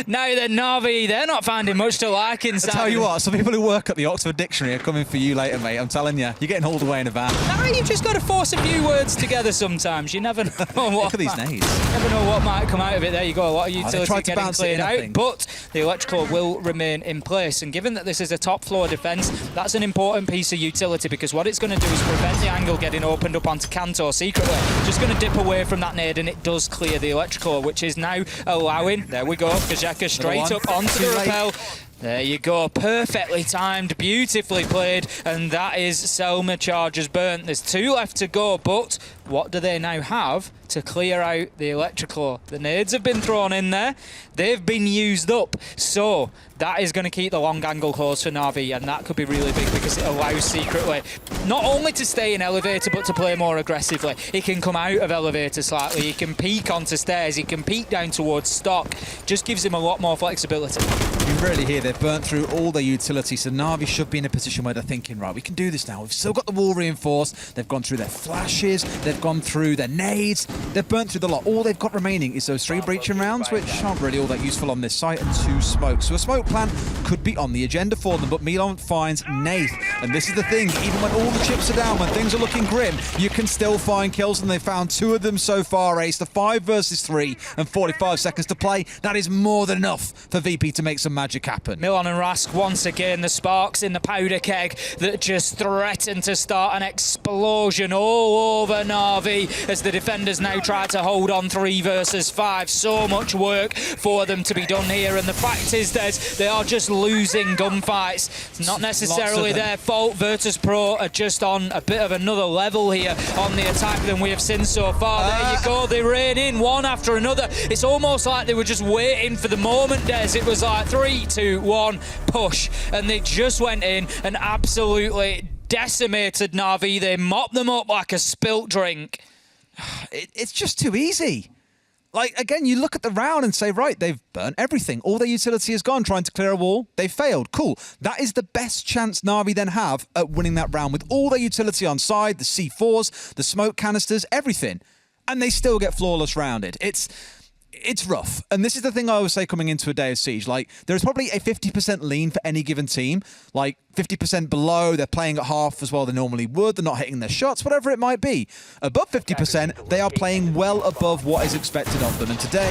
[SPEAKER 5] Now that Na'Vi, they're not finding much to like inside.
[SPEAKER 4] I tell you what, some people who work at the Oxford Dictionary are coming for you later, mate. I'm telling you, you're getting hauled away in a van.
[SPEAKER 5] No, you've just got to force a few words together sometimes. You never know what.
[SPEAKER 4] Look at these nades.
[SPEAKER 5] Never know what might come out of it. There you go. A lot of utility getting cleared out, but the electrical will remain in place. And given that this is a top floor defence, that's an important piece of utility, because what it's going to do is prevent the angle getting opened up onto Kanto secretly. Just going to dip away from that nade, and it does clear the electrical, which is now allowing, there we go, Karjeka straight up onto the rappel. There you go, perfectly timed, beautifully played, and that is Selma charges burnt. There's 2 left to go, but what do they now have to clear out the electrical? The nades have been thrown in there, they've been used up, so that is going to keep the long angle closed for Na'Vi, and that could be really big because it allows Secretly not only to stay in Elevator but to play more aggressively. He can come out of Elevator slightly, he can peek onto stairs, he can peek down towards stock, just gives him a lot more flexibility.
[SPEAKER 4] You really hear they've burnt through all their utility, so Na'Vi should be in a position where they're thinking, right, we can do this now. We've still got the wall reinforced, they've gone through their flashes, they've gone through their nades, they've burnt through the lot. All they've got remaining is those 3 breaching rounds, which aren't really all that useful on this site, and 2 smokes. So a smoke plan could be on the agenda for them, but Milan finds Nath. And this is the thing, even when all the chips are down, when things are looking grim, you can still find kills, and they found 2 of them so far, Ace. The 5 versus 3 and 45 seconds to play. That is more than enough for VP to make some magic happen.
[SPEAKER 5] Milan and Rask, once again, the sparks in the powder keg that just threaten to start an explosion all over Na'Vi as the defenders now try to hold on 3 versus 5. So much work for them to be done here, and the fact is that they are just losing gunfights. It's not necessarily their fault. VIRTUS.PRO are just on a bit of another level here on the attack than we have seen so far. There you go, they rain in one after another. It's almost like they were just waiting for the moment, Des. It was like 3, 2, 1, push, and they just went in and absolutely decimated Na'Vi. They mopped them up like a spilt drink.
[SPEAKER 4] It's just too easy. Like, again, you look at the round and say, right, they've burnt everything. All their utility has gone trying to clear a wall. They failed. Cool. That is the best chance Na'Vi then have at winning that round, with all their utility on side, the C4s, the smoke canisters, everything. And they still get flawless rounded. It's rough. And this is the thing I always say coming into a day of Siege. Like, there's probably a 50% lean for any given team. Like, 50% below, they're playing at half as well they normally would. They're not hitting their shots, whatever it might be. Above 50%, they are playing well above what is expected of them. And today,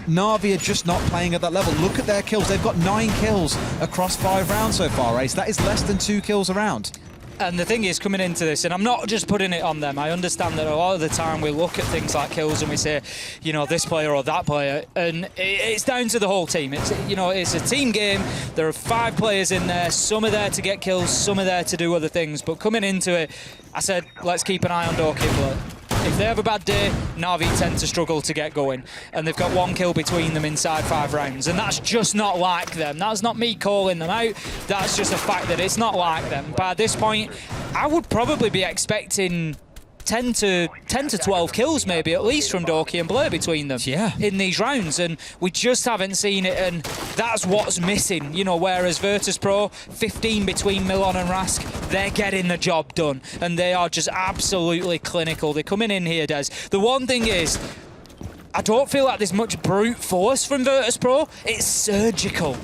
[SPEAKER 4] Na'Vi are just not playing at that level. Look at their kills. They've got 9 kills across 5 rounds so far, Ace. That is less than 2 kills a round.
[SPEAKER 5] And the thing is, coming into this, and I'm not just putting it on them, I understand that a lot of the time we look at things like kills and we say, you know, this player or that player, and it's down to the whole team. It's, you know, it's a team game. There are 5 players in there. Some are there to get kills, some are there to do other things. But coming into it, I said, let's keep an eye on Door Kibler. if they have a bad day, Na'Vi tend to struggle to get going. And they've got 1 kill between them inside 5 rounds. And that's just not like them. That's not me calling them out. That's just a fact that it's not like them. By this point, I would probably be expecting 10 to 12 kills maybe at least from Doki and Blur between them in these rounds, and we just haven't seen it, and that's what's missing, you know, whereas VIRTUS.PRO, 15 between Milon and Rask, they're getting the job done, and they are just absolutely clinical. They're coming in here, Des. The one thing is, I don't feel like there's much brute force from VIRTUS.PRO. It's surgical.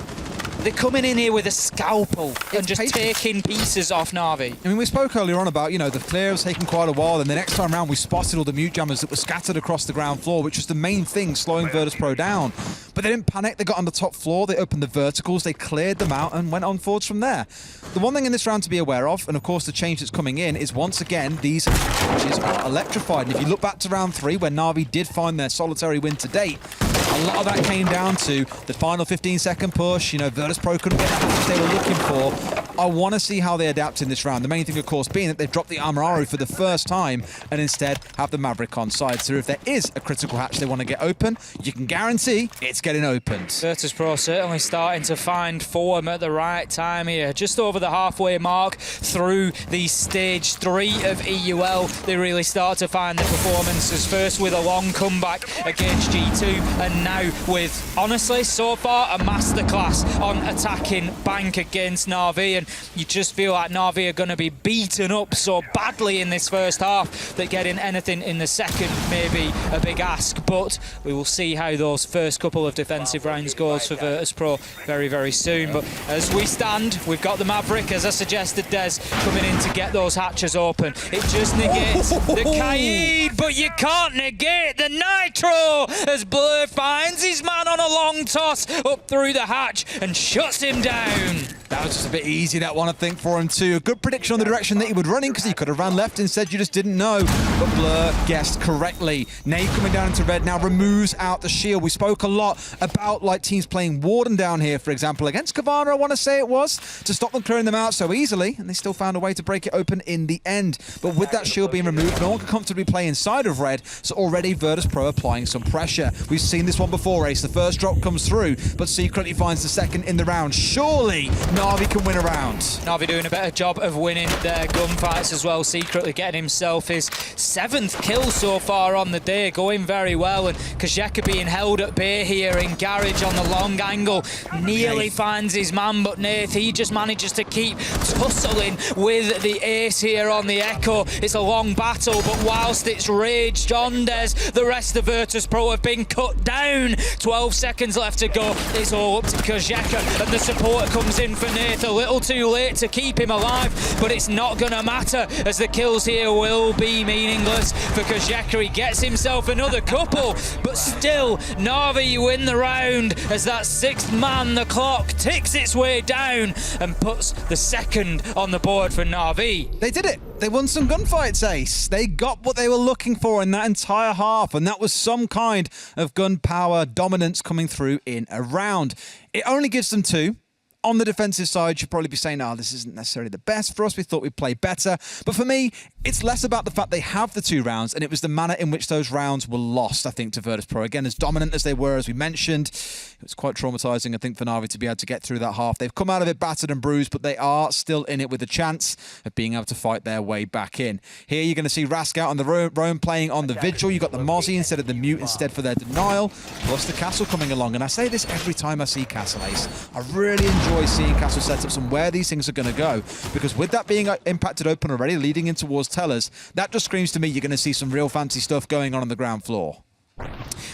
[SPEAKER 5] They're coming in here with a scalpel and just taking pieces off Na'Vi.
[SPEAKER 4] I mean, we spoke earlier on about, you know, the clear was taking quite a while, and the next time around we spotted all the mute jammers that were scattered across the ground floor, which was the main thing slowing VIRTUS.PRO down. But they didn't panic, they got on the top floor, they opened the verticals, they cleared them out and went on forwards from there. The one thing in this round to be aware of, and of course the change that's coming in, is once again, these matches are electrified. And if you look back to round 3, where Na'Vi did find their solitary win to date, a lot of that came down to the final 15-second push. You know, VIRTUS.PRO couldn't get the push they were looking for. I want to see how they adapt in this round. The main thing, of course, being that they've dropped the Amaru for the first time and instead have the Maverick on side. So if there is a critical hatch they want to get open, you can guarantee it's getting opened.
[SPEAKER 5] VIRTUS.PRO certainly starting to find form at the right time here. Just over the halfway mark through the stage 3 of EUL, they really start to find the performances. First with a long comeback against G2, and now with, honestly, so far, a masterclass on attacking Bank against Na'Vi. And you just feel like Na'Vi are going to be beaten up so badly in this first half that getting anything in the second may be a big ask. But we will see how those first couple of defensive rounds goes for VIRTUS.PRO very, very soon. But as we stand, we've got the Maverick, as I suggested, Des, coming in to get those hatches open. It just negates the Kaid, but you can't negate the Nitro as Blur finds his man on a long toss up through the hatch and shuts him down.
[SPEAKER 4] That was just a bit easy, that one, I think, for him too. A good prediction on the direction that he would run in, because he could have ran left. Instead, you just didn't know. But Blur guessed correctly. Nate coming down into red now removes out the shield. We spoke a lot about like teams playing Warden down here, for example, against Kavana, I want to say it was, to stop them clearing them out so easily, and they still found a way to break it open in the end. But with that shield being removed, no one can comfortably play inside of red, so already VIRTUS.PRO applying some pressure. We've seen this one before, Ace. The first drop comes through, but secretly finds the second in the round. Surely Na'Vi can win a round.
[SPEAKER 5] Na'Vi doing a better job of winning their gunfights as well, secretly getting himself his 7th kill so far on the day, going very well. And Kajeka being held at bay here in Garage on the long angle, nearly finds his man, but Nath, he just manages to keep tussling with the ace here on the Echo. It's a long battle, but whilst it's raged on, Des, the rest of VIRTUS.PRO have been cut down. 12 seconds left to go. It's all up to Kajeka, and the support comes in for Nath. A little too late to keep him alive, but it's not going to matter, as the kills here will be meaningless for Kajeka. He gets himself another couple, but still, Na'Vi win the round as that 6th man, the clock, ticks its way down and puts the 2nd on the board for Na'Vi.
[SPEAKER 4] They did it. They won some gunfights, Ace. They got what they were looking for in that entire half, and that was some kind of gun power dominance coming through in a round. It only gives them 2. On the defensive side, you'd probably be saying, oh, this isn't necessarily the best for us. We thought we'd play better. But for me, it's less about the fact they have the 2 rounds, and it was the manner in which those rounds were lost, I think, to VIRTUS.PRO. Again, as dominant as they were, as we mentioned, it was quite traumatizing, I think, for Na'Vi to be able to get through that half. They've come out of it battered and bruised, but they are still in it with a chance of being able to fight their way back in. Here, you're going to see Rask out on the Roam playing on the Vigil. You've got the Mozzie instead of the Mute instead for their denial, plus the Castle coming along. And I say this every time I see Castle, Ace. I really enjoy seeing Castle setups and where these things are going to go, because with that being impacted open already, leading in towards Tellers, that just screams to me you're going to see some real fancy stuff going on the ground floor.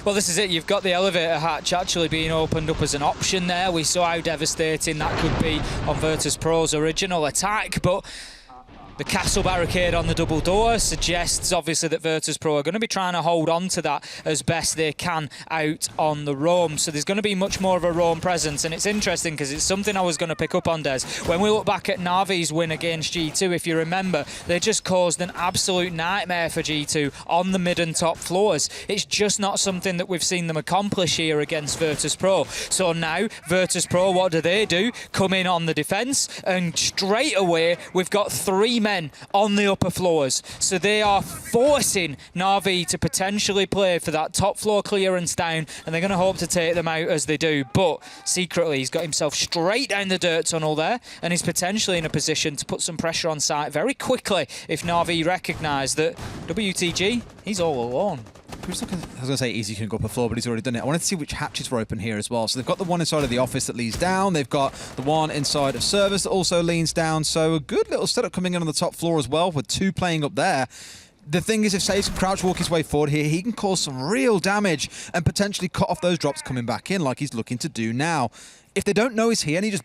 [SPEAKER 5] Well, this is it. You've got the elevator hatch actually being opened up as an option there. We saw how devastating that could be on VIRTUS.PRO's original attack, but the castle barricade on the double door suggests, obviously, that VIRTUS.PRO are going to be trying to hold on to that as best they can out on the roam. So there's going to be much more of a roam presence. And it's interesting because it's something I was going to pick up on, Des. When we look back at Na'Vi's win against G2, if you remember, they just caused an absolute nightmare for G2 on the mid and top floors. It's just not something that we've seen them accomplish here against VIRTUS.PRO. So now, VIRTUS.PRO, what do? Come in on the defence, and straight away, we've got 3 men men on the upper floors. So they are forcing Na'Vi to potentially play for that top floor clearance down, and they're going to hope to take them out as they do. But secretly, he's got himself straight down the dirt tunnel there, and he's potentially in a position to put some pressure on site very quickly if Na'Vi recognise that WTG, he's all alone.
[SPEAKER 4] I was going to say easy can go up a floor, but he's already done it. I wanted to see which hatches were open here as well. So they've got the one inside of the office that leads down. They've got the one inside of service that also leans down. So a good little setup coming in on the top floor as well, with 2 playing up there. The thing is, if Saves can crouch walk his way forward here, he can cause some real damage and potentially cut off those drops coming back in like he's looking to do now. If they don't know he's here and he just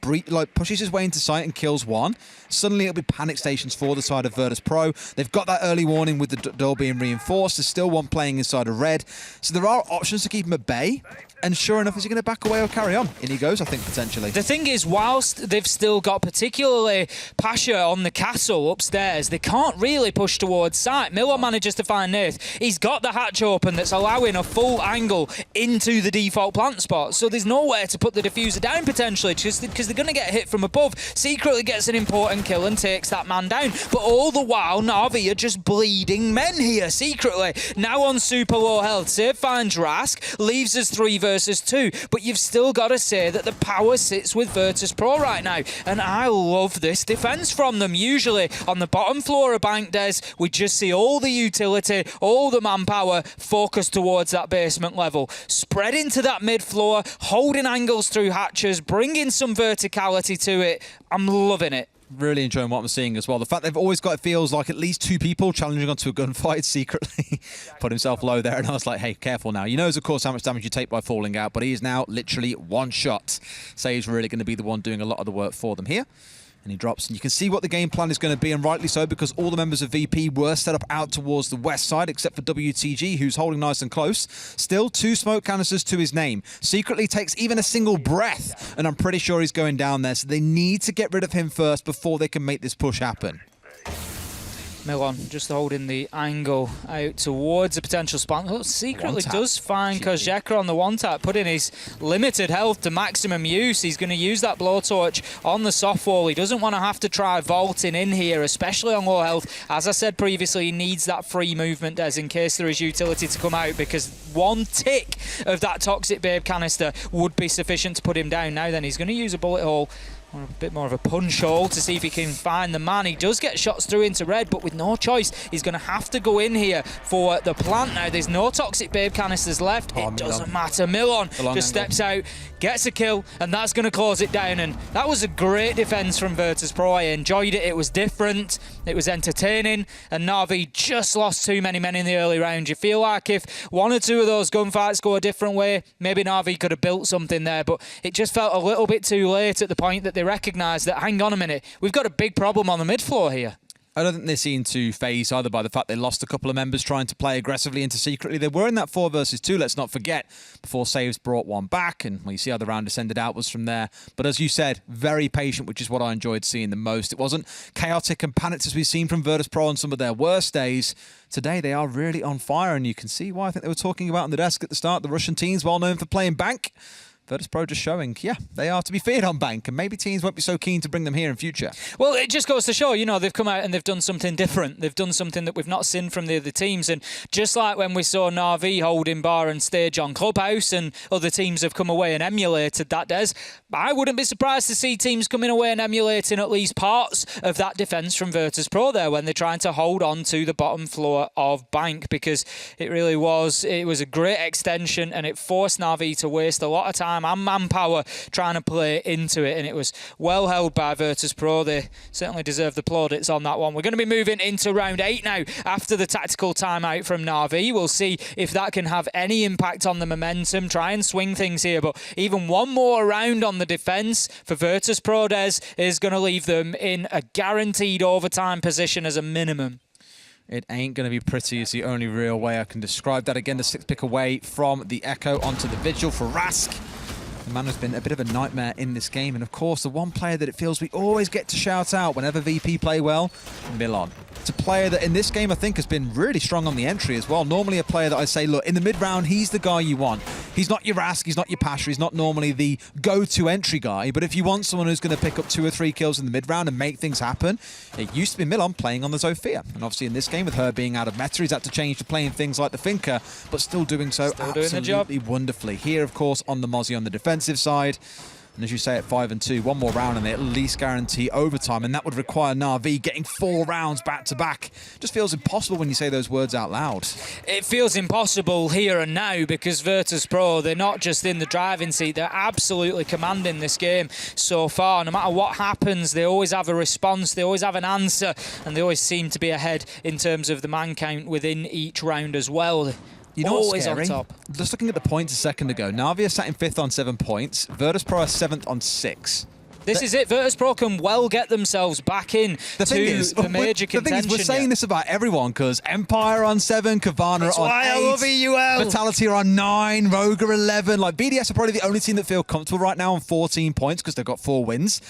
[SPEAKER 4] pushes his way into sight and kills one, suddenly it'll be panic stations for the side of VIRTUS.PRO. They've got that early warning with the door being reinforced. There's still one playing inside of red. So there are options to keep him at bay. And sure enough, is he going to back away or carry on? In he goes, I think, potentially.
[SPEAKER 5] The thing is, whilst they've still got particularly Pasha on the castle upstairs, they can't really push towards sight. Miller manages to find Nath. He's got the hatch open that's allowing a full angle into the default plant spot. So there's nowhere to put the diffuser down, potentially, because they're going to get hit from above. Secretly gets an important kill and takes that man down. But all the while, Na'Vi are just bleeding men here, secretly. Now on super low health. Save finds Rask, leaves us 3 versus 2, but you've still got to say that the power sits with VIRTUS.PRO right now, and I love this defense from them. Usually on the bottom floor of Bank Des, we just see all the utility, all the manpower focused towards that basement level, spread into that mid floor, holding angles through hatches, bringing some verticality to it. I'm loving it.
[SPEAKER 4] Really enjoying what I'm seeing as well. The fact they've always got, it feels like at least 2 people challenging onto a gunfight secretly. Put himself low there, and I was like, hey, careful now. You know, of course, how much damage you take by falling out, but he is now literally 1 shot. So he's really going to be the one doing a lot of the work for them here. And he drops, and you can see what the game plan is going to be, and rightly so, because all the members of VP were set up out towards the west side, except for WTG, who's holding nice and close. Still 2 smoke canisters to his name. Secretly takes even a single breath, and I'm pretty sure he's going down there, so they need to get rid of him first before they can make this push happen.
[SPEAKER 5] Milon just holding the angle out towards a potential spawn. Oh, secretly does find Kozheka on the one tap, putting his limited health to maximum use. He's going to use that blowtorch on the soft wall. He doesn't want to have to try vaulting in here, especially on low health. As I said previously, he needs that free movement as in case there is utility to come out, because 1 tick of that Toxic Babe canister would be sufficient to put him down. Now then, he's going to use a bullet hole, or a bit more of a punch hole, to see if he can find the man. He does get shots through into red, but with no choice, he's going to have to go in here for the plant now. There's no Toxic Babe canisters left. It doesn't matter. Milon just steps out, gets a kill, and that's going to close it down. And that was a great defense from VIRTUS.PRO. I enjoyed it. It was different. It was entertaining. And Na'Vi just lost too many men in the early round. You feel like if 1 or 2 of those gunfights go a different way, maybe Na'Vi could have built something there, but it just felt a little bit too late at the point that they recognise that, hang on a minute, we've got a big problem on the mid floor here.
[SPEAKER 4] I don't think they seem to phase either by the fact they lost a couple of members trying to play aggressively into secretly. They were in that 4 versus 2, let's not forget, before Saves brought one back, and well, you see how the round descended outwards from there. But as you said, very patient, which is what I enjoyed seeing the most. It wasn't chaotic and panicked as we've seen from VIRTUS.PRO on some of their worst days. Today they are really on fire, and you can see why I think they were talking about on the desk at the start. The Russian teams, well known for playing Bank. VIRTUS.PRO just showing, yeah, they are to be feared on Bank, and maybe teams won't be so keen to bring them here in future.
[SPEAKER 5] Well, it just goes to show, you know, they've come out and they've done something different. They've done something that we've not seen from the other teams, and just like when we saw Na'Vi holding bar and stage on Clubhouse, and other teams have come away and emulated that, Des, I wouldn't be surprised to see teams coming away and emulating at least parts of that defence from VIRTUS.PRO there when they're trying to hold on to the bottom floor of Bank, because it really was, it was a great extension, and it forced Na'Vi to waste a lot of time and manpower trying to play into it, and it was well held by VIRTUS.PRO. They certainly deserve the plaudits on that one. We're going to be moving into round 8 now after the tactical timeout from Na'Vi. We'll see if that can have any impact on the momentum, try and swing things here, but even one more round on the defence for VIRTUS.PRO, Des, is going to leave them in a guaranteed overtime position as a minimum.
[SPEAKER 4] It ain't going to be pretty is the only real way I can describe that. Again, the 6th pick away from the Echo onto the Vigil for Rask. The man has been a bit of a nightmare in this game. And of course, the one player that it feels we always get to shout out whenever VP play well, Milan. It's a player that in this game I think has been really strong on the entry as well. Normally a player that I say, look, in the mid-round, he's the guy you want. He's not your Rask, he's not your Pasha, he's not normally the go-to entry guy, but if you want someone who's going to pick up 2 or 3 kills in the mid-round and make things happen, it used to be Milan playing on the Zofia. And obviously in this game, with her being out of meta, he's had to change to playing things like the Finker, but still doing so absolutely wonderfully. Here, of course, on the Mozzie on the defensive side. And as you say, at 5-2, one more round and they at least guarantee overtime, and that would require Na'Vi getting 4 rounds back-to-back. Just feels impossible when you say those words out loud.
[SPEAKER 5] It feels impossible here and now because VIRTUS.PRO, they're not just in the driving seat, they're absolutely commanding this game so far. No matter what happens, they always have a response, they always have an answer, and they always seem to be ahead in terms of the man count within each round as well.
[SPEAKER 4] You know what's
[SPEAKER 5] always
[SPEAKER 4] scary?
[SPEAKER 5] on top.
[SPEAKER 4] Just looking at the points a second ago, Na'Vi are sat in 5th on 7 points, VIRTUS.PRO are 7th on 6.
[SPEAKER 5] This is it. VIRTUS.PRO can well get themselves back in to the major contention.
[SPEAKER 4] The thing is, we're saying this about everyone because Empire on 7, Kavana
[SPEAKER 5] That's
[SPEAKER 4] on
[SPEAKER 5] why
[SPEAKER 4] 8,
[SPEAKER 5] I love EUL.
[SPEAKER 4] Vitality are on 9, Rogue are 11. Like BDS are probably the only team that feel comfortable right now on 14 points because they've got 4 wins.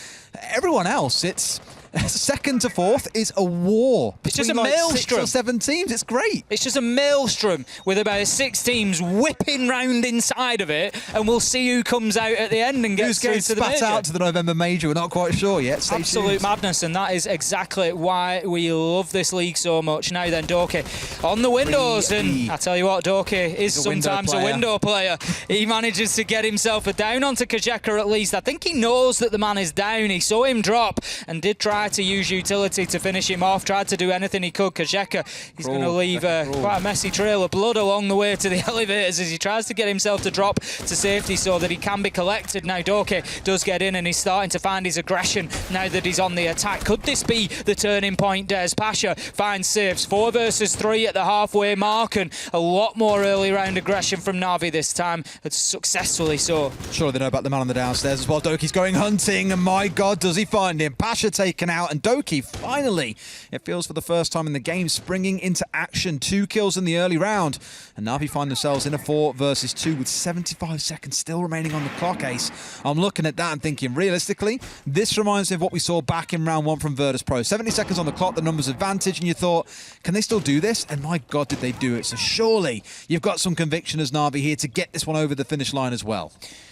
[SPEAKER 4] Everyone else, it's 2nd to 4th is a war.
[SPEAKER 5] It's just a
[SPEAKER 4] like
[SPEAKER 5] maelstrom.
[SPEAKER 4] 6 or 7 teams. It's great.
[SPEAKER 5] It's just a maelstrom with about 6 teams whipping round inside of it, and we'll see who comes out at the end and gets through to the major.
[SPEAKER 4] Spat out to the November major. We're not quite sure yet. Stay
[SPEAKER 5] Absolute
[SPEAKER 4] tuned.
[SPEAKER 5] madness, and that is exactly why we love this league so much. Now then, Doki on the windows, and I tell you what, Doki is sometimes a window player. He manages to get himself a down onto Kajeka at least. I think he knows that the man is down. He saw him drop and did try to use utility to finish him off, tried to do anything he could. Kajeka, he's going to leave quite a messy trail of blood along the way to the elevators as he tries to get himself to drop to safety so that he can be collected. Now Doki does get in and he's starting to find his aggression now that he's on the attack. Could this be the turning point? Des Pasha finds saves. 4 versus 3 at the halfway mark, and a lot more early round aggression from Na'Vi this time. It's successfully so.
[SPEAKER 4] Sure, they know about the man on the downstairs as well. Doki's going hunting, and my God, does he find him. Pasha taken out, and Doki finally, it feels for the first time in the game, springing into action. 2 kills in the early round, and Na'Vi find themselves in a 4 versus 2 with 75 seconds still remaining on the clock, Ace. I'm looking at that and thinking, realistically, this reminds me of what we saw back in round 1 from VIRTUS.PRO. 70 seconds on the clock, the numbers advantage, and you thought, can they still do this? And my God, did they do it. So surely you've got some conviction as Na'Vi here to get this one over the finish line as well.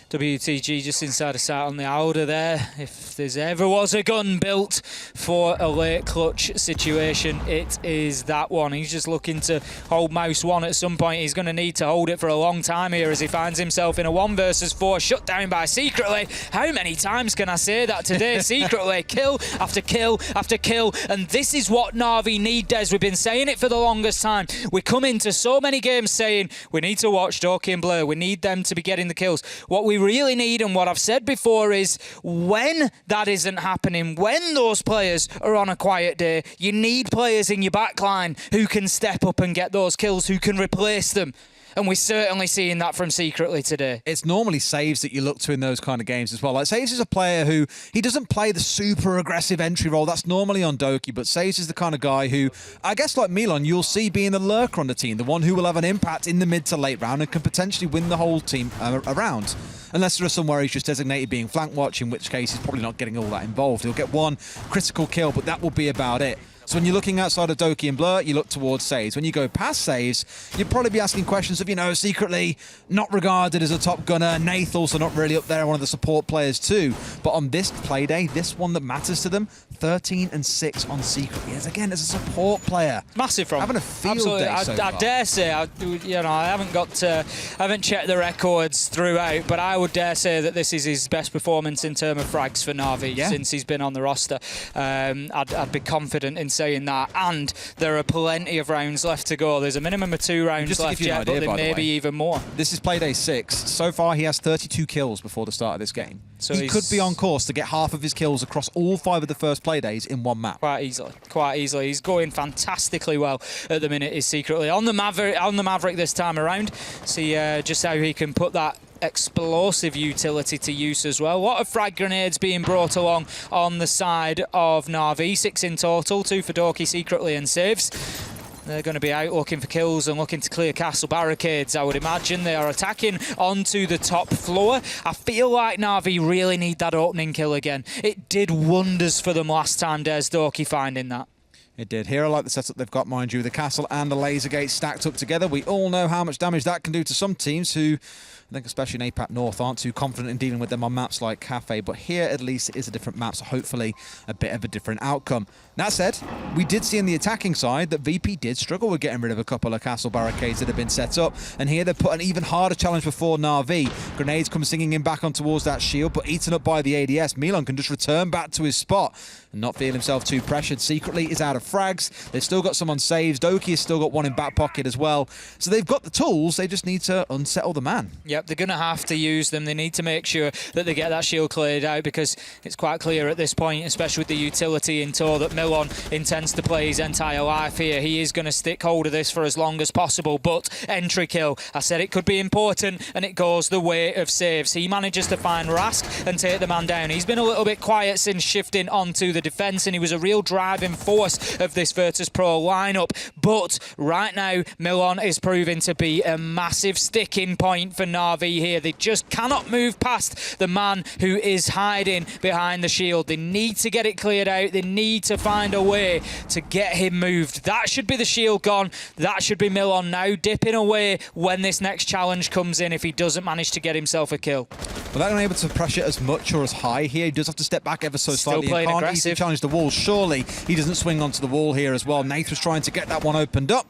[SPEAKER 5] WTG just inside a sight on the Auda there. If there's ever was a gun built for a late clutch situation, it is that one. He's just looking to hold mouse 1 at some point. He's going to need to hold it for a long time here as he finds himself in a 1 versus 4, shut down by Secretly. How many times can I say that today? Secretly, kill after kill after kill, and this is what Na'Vi need, Des. We've been saying it for the longest time. We come into so many games saying we need to watch Doki and Blur. We need them to be getting the kills. What we really need, and what I've said before, is when that isn't happening, when those players are on a quiet day, you need players in your backline who can step up and get those kills, who can replace them. And we're certainly seeing that from Secretly today.
[SPEAKER 4] It's normally Saves that you look to in those kind of games as well. Like Saves is a player who, he doesn't play the super aggressive entry role. That's normally on Doki, but Saves is the kind of guy who, I guess like Milan, you'll see being the lurker on the team, the one who will have an impact in the mid to late round and can potentially win the whole team around. Unless there is somewhere he's just designated being flank watch, in which case he's probably not getting all that involved. He'll get 1 critical kill, but that will be about it. So when you're looking outside of Doki and Blur, you look towards Saves. When you go past Saves, you'd probably be asking questions of, you know, Secretly not regarded as a top gunner. Nath also not really up there, one of the support players too. But on this Playday, this one that matters to them, 13 and 6 on Secretly. As again, as a support player.
[SPEAKER 5] Massive from
[SPEAKER 4] having a field day so far.
[SPEAKER 5] I dare say, I haven't checked the records throughout, but I would dare say that this is his best performance in terms of frags for Na'Vi since he's been on the roster. I'd be confident in saying that, and there are plenty of rounds left to go. There's a minimum of 2 rounds left yet, but there may be even more.
[SPEAKER 4] This is Playday 6. So far, he has 32 kills before the start of this game. So he could be on course to get half of his kills across all 5 of the first Playdays in 1 map.
[SPEAKER 5] Quite easily. He's going fantastically well at the minute. Is Secretly on the Maverick this time around. See just how he can put that explosive utility to use as well. A lot of frag grenades being brought along on the side of Na'Vi. 6 in total, 2 for Doki, Secretly, and Saves. They're going to be out looking for kills and looking to clear castle barricades, I would imagine. They are attacking onto the top floor. I feel like Na'Vi really need that opening kill again. It did wonders for them last time, Des Dorky finding that.
[SPEAKER 4] It did. Here I like the setup they've got, mind you. The castle and the laser gate stacked up together. We all know how much damage that can do to some teams who, I think especially in APAC North, aren't too confident in dealing with them on maps like Cafe. But here, at least, it is a different map, so hopefully a bit of a different outcome. That said, we did see on the attacking side that VP did struggle with getting rid of a couple of castle barricades that have been set up. And here they've put an even harder challenge before Na'Vi. Grenades come singing in back on towards that shield, but eaten up by the ADS. Milan can just return back to his spot and not feel himself too pressured. Secretly is out of frags. They've still got some on saves. Doki has still got one in back pocket as well. So they've got the tools. They just need to unsettle the man.
[SPEAKER 5] Yep, they're going to have to use them. They need to make sure that they get that shield cleared out, because it's quite clear at this point, especially with the utility in tow, that Milon intends to play his entire life here. He is going to stick hold of this for as long as possible, but entry kill, I said it could be important, and it goes the way of saves. He manages to find Rask and take the man down. He's been a little bit quiet since shifting onto the defence, and he was a real driving force of this VIRTUS.PRO lineup. But right now, Milon is proving to be a massive sticking point for Na'Vi here. They just cannot move past the man who is hiding behind the shield. They need to get it cleared out. They need to find a way to get him moved. That should be the shield gone. That should be Milon now dipping away when this next challenge comes in, if he doesn't manage to get himself a kill.
[SPEAKER 4] Well, they're not able to pressure as much or as high here. He does have to step back ever so slightly.
[SPEAKER 5] Still playing
[SPEAKER 4] and can't
[SPEAKER 5] aggressive.
[SPEAKER 4] easily challenge the wall. Surely he doesn't swing onto the wall here as well. Nath was trying to get that one opened up.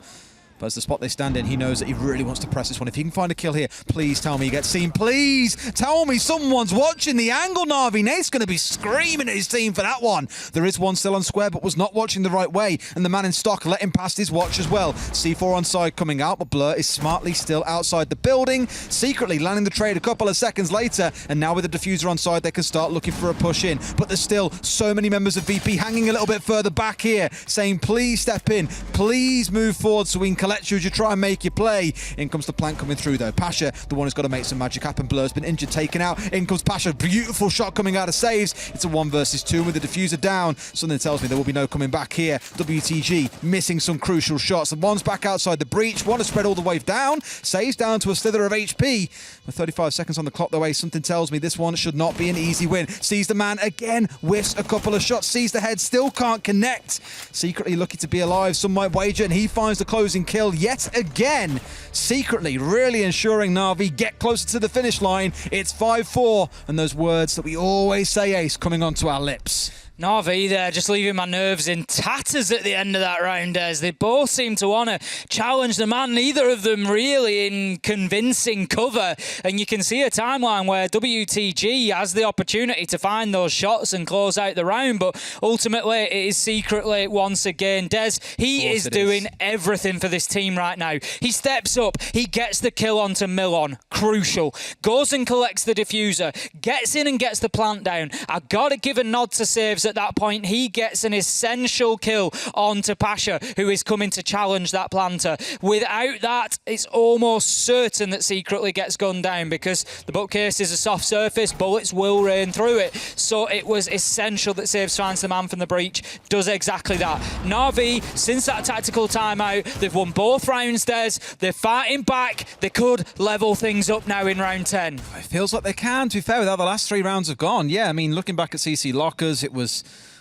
[SPEAKER 4] But as the spot they stand in, he knows that he really wants to press this one. If he can find a kill here, please tell me he gets seen. Please tell me someone's watching the angle, Na'Vi. Nate's going to be screaming at his team for that one. There is one still on square, but was not watching the right way. And the man in stock let him past his watch as well. C4 on side coming out, but Blur is smartly still outside the building, secretly landing the trade a couple of seconds later. And now with the diffuser on side, they can start looking for a push in. But there's still so many members of VP hanging a little bit further back here, saying, please step in, please move forward so we can collect you as you try and make your play. In comes the plank coming through though. Pasha, the one who's got to make some magic happen. Blur's been injured, taken out. In comes Pasha, beautiful shot coming out of saves. It's a 1 versus 2 with the diffuser down. Something tells me there will be no coming back here. WTG missing some crucial shots. And one's back outside the breach. One has spread all the way down. Saves down to a slither of HP. With 35 seconds on the clock though, something tells me this one should not be an easy win. Sees the man again, whiffs a couple of shots, sees the head, still can't connect. Secretly lucky to be alive, some might wager, and he finds the closing kill yet again. Secretly really ensuring Na'Vi get closer to the finish line. It's 5-4, and those words that we always say, Ace, coming onto our lips.
[SPEAKER 5] Na'Vi there, just leaving my nerves in tatters at the end of that round, as they both seem to want to challenge the man, neither of them really in convincing cover. And you can see a timeline where WTG has the opportunity to find those shots and close out the round, but ultimately it is secretly once again Des. He is doing everything for this team right now. He steps up, he gets the kill onto Milon, crucial, goes and collects the diffuser, gets in and gets the plant down. I gotta give a nod to saves at that point. He gets an essential kill onto Pasha, who is coming to challenge that planter. Without that, it's almost certain that secretly gets gunned down, because the bookcase is a soft surface, bullets will rain through it. So it was essential that saves finds the man from the breach, does exactly that. Na'Vi, since that tactical timeout, they've won both rounds, Des. They're fighting back. They could level things up now in round 10.
[SPEAKER 4] It feels like they can, to be fair, with how the last 3 rounds have gone. Yeah, I mean, looking back at CC Lockers, it was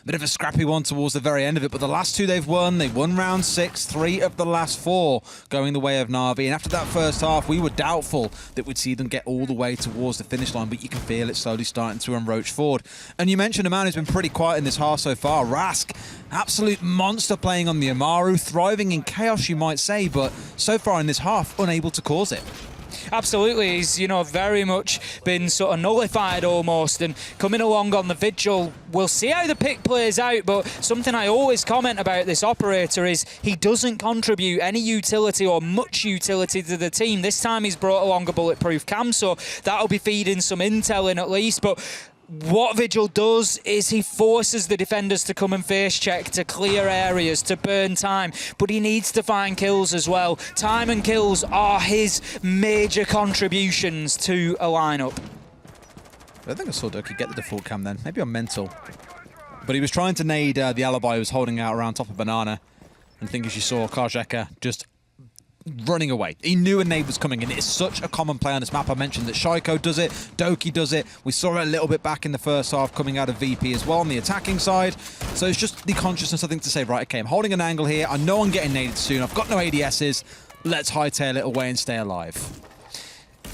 [SPEAKER 4] a bit of a scrappy one towards the very end of it, but the last 2 they've won. They won round 6, 3 of the last 4 going the way of Na'Vi. And after that first half, we were doubtful that we'd see them get all the way towards the finish line, but you can feel it slowly starting to encroach forward. And you mentioned a man who's been pretty quiet in this half so far, Rask. Absolute monster playing on the Amaru, thriving in chaos, you might say, but so far in this half, unable to cause it.
[SPEAKER 5] Absolutely, he's, very much been sort of nullified almost, and coming along on the Vigil, we'll see how the pick plays out, but something I always comment about this operator is he doesn't contribute any utility or much utility to the team. This time he's brought along a bulletproof cam, so that'll be feeding some intel in at least, but what Vigil does is he forces the defenders to come and face check, to clear areas, to burn time, but he needs to find kills as well. Time and kills are his major contributions to a lineup.
[SPEAKER 4] I think I saw Doki get the default cam then, maybe on mental. But he was trying to nade the alibi who was holding out around top of Banana. And the thing is, you saw Karjeka just running away. He knew a nade was coming in. It is such a common play on this map. I mentioned that Shaiko does it, Doki does it. We saw it a little bit back in the first half coming out of VP as well on the attacking side. So it's just the consciousness, I think, to say, right, okay, I'm holding an angle here. I know I'm getting naded soon. I've got no ADSs. Let's hightail it away and stay alive.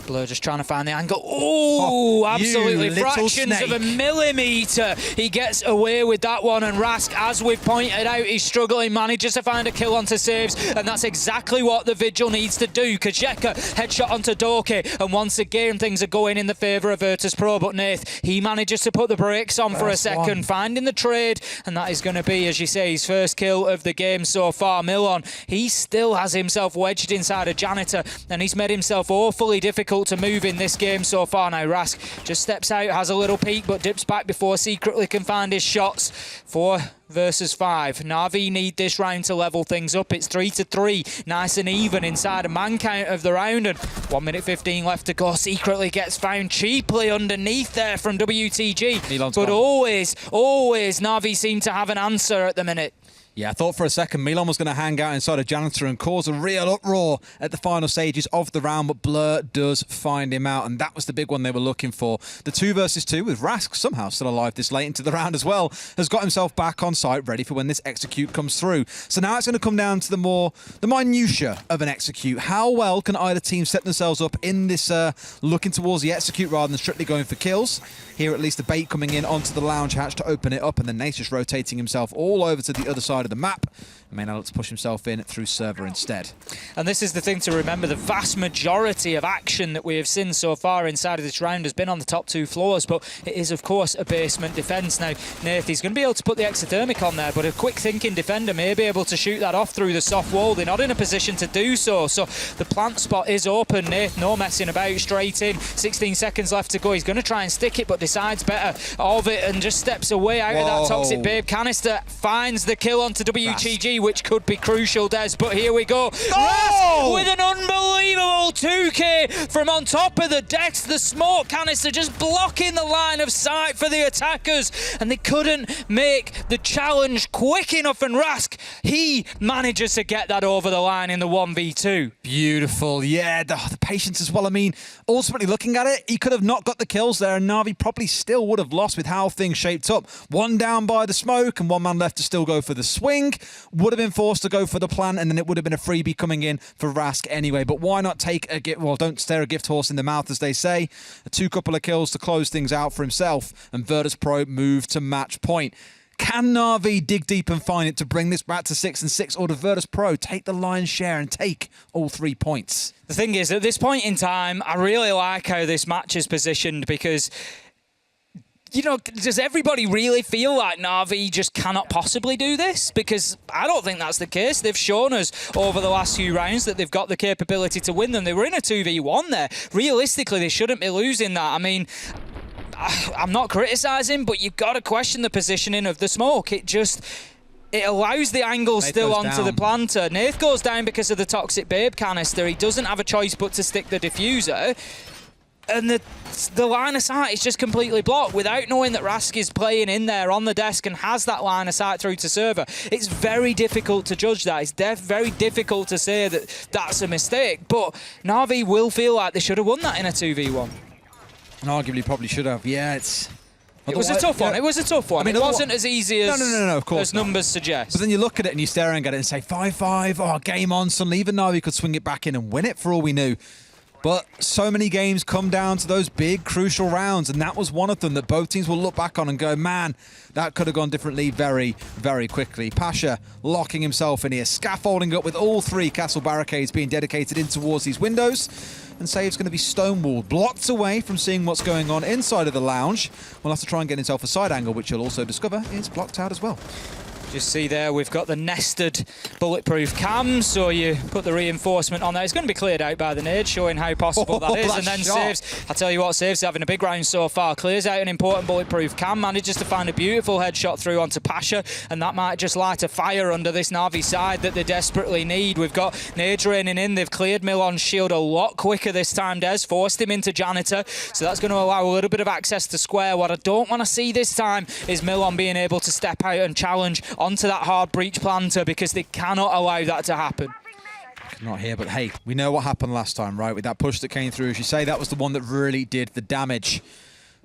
[SPEAKER 5] Blur just trying to find the angle. Oh, absolutely. Fractions of a millimetre. He gets away with that one. And Rask, as we've pointed out, he's struggling, manages to find a kill onto Saves. And that's exactly what the Vigil needs to do. Kajeka, headshot onto Doki. And once again, things are going in the favour of VIRTUS.PRO. But Nath, he manages to put the brakes on for a second, finding the trade. And that is going to be, as you say, his first kill of the game so far. Milon, he still has himself wedged inside a Janitor. And he's made himself awfully difficult to move in this game so far. Now Rask just steps out, has a little peek, but dips back before secretly can find his shots. 4 versus 5. Na'Vi need this round to level things up. It's 3-3, nice and even inside a man count of the round, and 1 minute 15 left to go. Secretly gets found cheaply underneath there from WTG.
[SPEAKER 4] Milan's
[SPEAKER 5] but
[SPEAKER 4] gone.
[SPEAKER 5] always Na'Vi seem to have an answer at the minute.
[SPEAKER 4] Yeah, I thought for a second Milan was going to hang out inside a Janitor and cause a real uproar at the final stages of the round, but Blur does find him out, and that was the big one they were looking for. The 2 versus 2 with Rask somehow still alive this late into the round as well, has got himself back on site ready for when this execute comes through. So now it's going to come down to the minutiae of an execute. How well can either team set themselves up in this looking towards the execute rather than strictly going for kills? Here at least the bait coming in onto the lounge hatch to open it up, and then Nate's just rotating himself all over to the other side of the map. May now look to push himself in through server instead. And
[SPEAKER 5] this is the thing to remember, the vast majority of action that we have seen so far inside of this round has been on the top 2 floors, but it is of course a basement defence. Now Nath, he's going to be able to put the exothermic on there, but a quick thinking defender may be able to shoot that off through the soft wall. They're not in a position to do so, so the plant spot is open. Nath, no messing about, straight in. 16 seconds left to go. He's going to try and stick it, but decides better of it and just steps away out of that toxic babe canister. Finds the kill onto WTG, which could be crucial, Des, but here we go. Rask with an unbelievable 2K from on top of the decks. The smoke canister just blocking the line of sight for the attackers, and they couldn't make the challenge quick enough, and Rask, he manages to get that over the line in the 1v2.
[SPEAKER 4] Beautiful, yeah, the patience as well. I mean, ultimately looking at it, he could have not got the kills there, and Na'Vi probably still would have lost with how things shaped up. 1 down by the smoke and 1 man left to still go for the swing. Would have been forced to go for the plan, and then it would have been a freebie coming in for Rask anyway. But why not take a gift? Well, don't stare a gift horse in the mouth, as they say. A couple of kills to close things out for himself, and VIRTUS.PRO move to match point. Can Na'Vi dig deep and find it to bring this back to 6-6, or does VIRTUS.PRO take the lion's share and take all 3 points?
[SPEAKER 5] The thing is, at this point in time, I really like how this match is positioned, because you know, does everybody really feel like Na'Vi just cannot possibly do this? Because I don't think that's the case. They've shown us over the last few rounds that they've got the capability to win them. They were in a 2v1 there. Realistically, they shouldn't be losing that. I mean, I'm not criticising, but you've got to question the positioning of the smoke. It allows the angle still onto the planter. Nath goes down because of the toxic babe canister. He doesn't have a choice but to stick the diffuser. And the line of sight is just completely blocked without knowing that Rask is playing in there on the desk and has that line of sight through to server. It's very difficult to judge that. It's very difficult to say that that's a mistake. But Na'Vi will feel like they should have won that in a 2v1.
[SPEAKER 4] And arguably probably should have. Yeah, it
[SPEAKER 5] was a tough one. It was a tough one. I mean, it wasn't as easy as,
[SPEAKER 4] no, of course
[SPEAKER 5] as numbers suggest.
[SPEAKER 4] But then you look at it and you're staring at it and say 5-5, oh, game on. Suddenly even Na'Vi could swing it back in and win it for all we knew. But so many games come down to those big, crucial rounds, and that was one of them that both teams will look back on and go, man, that could have gone differently very, very quickly. Pasha locking himself in here, scaffolding up with all 3 castle barricades being dedicated in towards these windows. And Save's going to be stonewalled, blocked away from seeing what's going on inside of the lounge. We'll have to try and get himself a side angle, which you'll also discover is blocked out as well.
[SPEAKER 5] Just see there, we've got the nested bulletproof cam, so you put the reinforcement on there. It's going to be cleared out by the nade, showing how possible that is. And then Saves, I tell you what, Saves having a big round so far. Clears out an important bulletproof cam, manages to find a beautiful headshot through onto Pasha, and that might just light a fire under this Na'Vi side that they desperately need. We've got nade raining in. They've cleared Milon's shield a lot quicker this time, Des. Forced him into Janitor, so that's going to allow a little bit of access to square. What I don't want to see this time is Milon being able to step out and challenge onto that hard breach planter because they cannot allow that to happen.
[SPEAKER 4] Not here, but hey, we know what happened last time, right? With that push that came through, as you say, that was the one that really did the damage.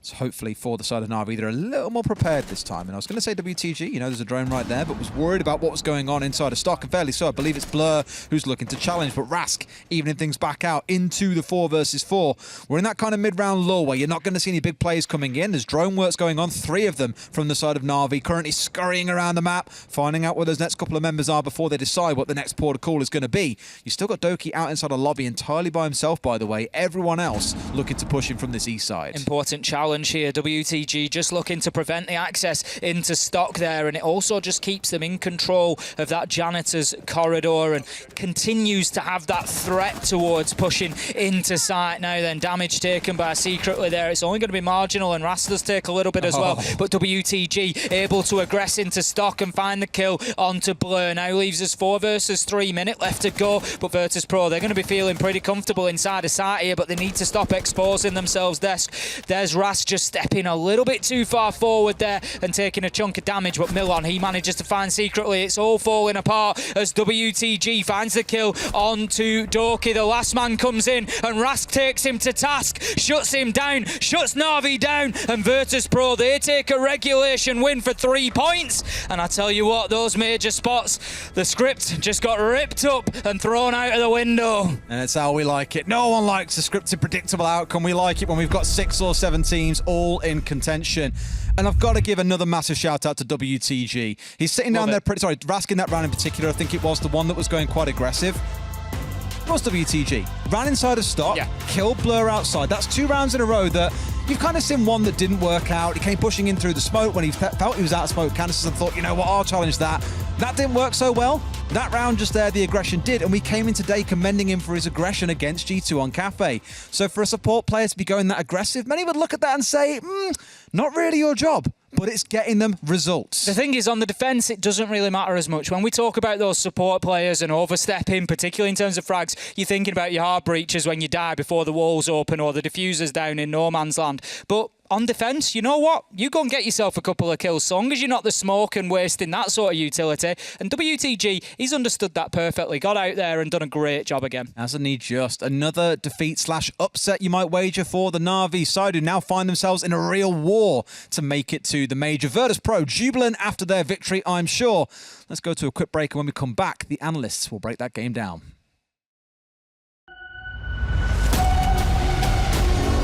[SPEAKER 4] So hopefully for the side of Na'Vi, they're a little more prepared this time. And I was going to say WTG, you know, there's a drone right there, but was worried about what was going on inside of stock, and fairly so. I believe it's Blur who's looking to challenge, but Rask evening things back out into the 4 versus 4. We're in that kind of mid-round lull where you're not going to see any big plays coming in. There's drone works going on, 3 of them from the side of Na'Vi, currently scurrying around the map, finding out where those next couple of members are before they decide what the next port of call is going to be. You still got Doki out inside a lobby entirely by himself, by the way. Everyone else looking to push him from this east side.
[SPEAKER 5] Important challenge here. WTG just looking to prevent the access into stock there, and it also just keeps them in control of that janitor's corridor and continues to have that threat towards pushing into site. Now then, damage taken by Secretly there. It's only going to be marginal, and Ras does take a little bit as well, but WTG able to aggress into stock and find the kill onto Blur. Now leaves us 4 versus 3, minute left to go, but VIRTUS.PRO, they're going to be feeling pretty comfortable inside of site here, but they need to stop exposing themselves. There's Ras just stepping a little bit too far forward there and taking a chunk of damage, but Milon, he manages to find Secretly. It's all falling apart as WTG finds the kill onto Doki. The last man comes in and Rask takes him to task, shuts him down, shuts Na'Vi down, and VIRTUS.PRO, they take a regulation win for 3 points. And I tell you what, those major spots, the script just got ripped up and thrown out of the window.
[SPEAKER 4] And it's how we like it. No one likes a scripted, predictable outcome. We like it when we've got 6 or 7 teams all in contention. And I've got to give another massive shout out to WTG. He's sitting down there, Rask in that round in particular, I think it was the one that was going quite aggressive. It was WTG. Ran inside of stock, killed Blur outside. That's 2 rounds in a row that you've kind of seen one that didn't work out. He came pushing in through the smoke when he felt he was out of smoke canisters and thought, you know what, I'll challenge that. That didn't work so well. That round just there, the aggression did, and we came in today commending him for his aggression against G2 on Cafe. So for a support player to be going that aggressive, many would look at that and say, not really your job. But it's getting them results.
[SPEAKER 5] The thing is, on the defence, it doesn't really matter as much. When we talk about those support players and overstepping, particularly in terms of frags, you're thinking about your hard breaches when you die before the walls open or the diffusers down in no man's land. But on defence, you know what? You go and get yourself a couple of kills, so long as you're not the smoke and wasting that sort of utility. And WTG, he's understood that perfectly. Got out there and done a great job again.
[SPEAKER 4] Hasn't he just? Another defeat/upset you might wager for the Na'Vi side, who now find themselves in a real war to make it to the major. VIRTUS.PRO jubilant after their victory, I'm sure. Let's go to a quick break, and when we come back, the analysts will break that game down.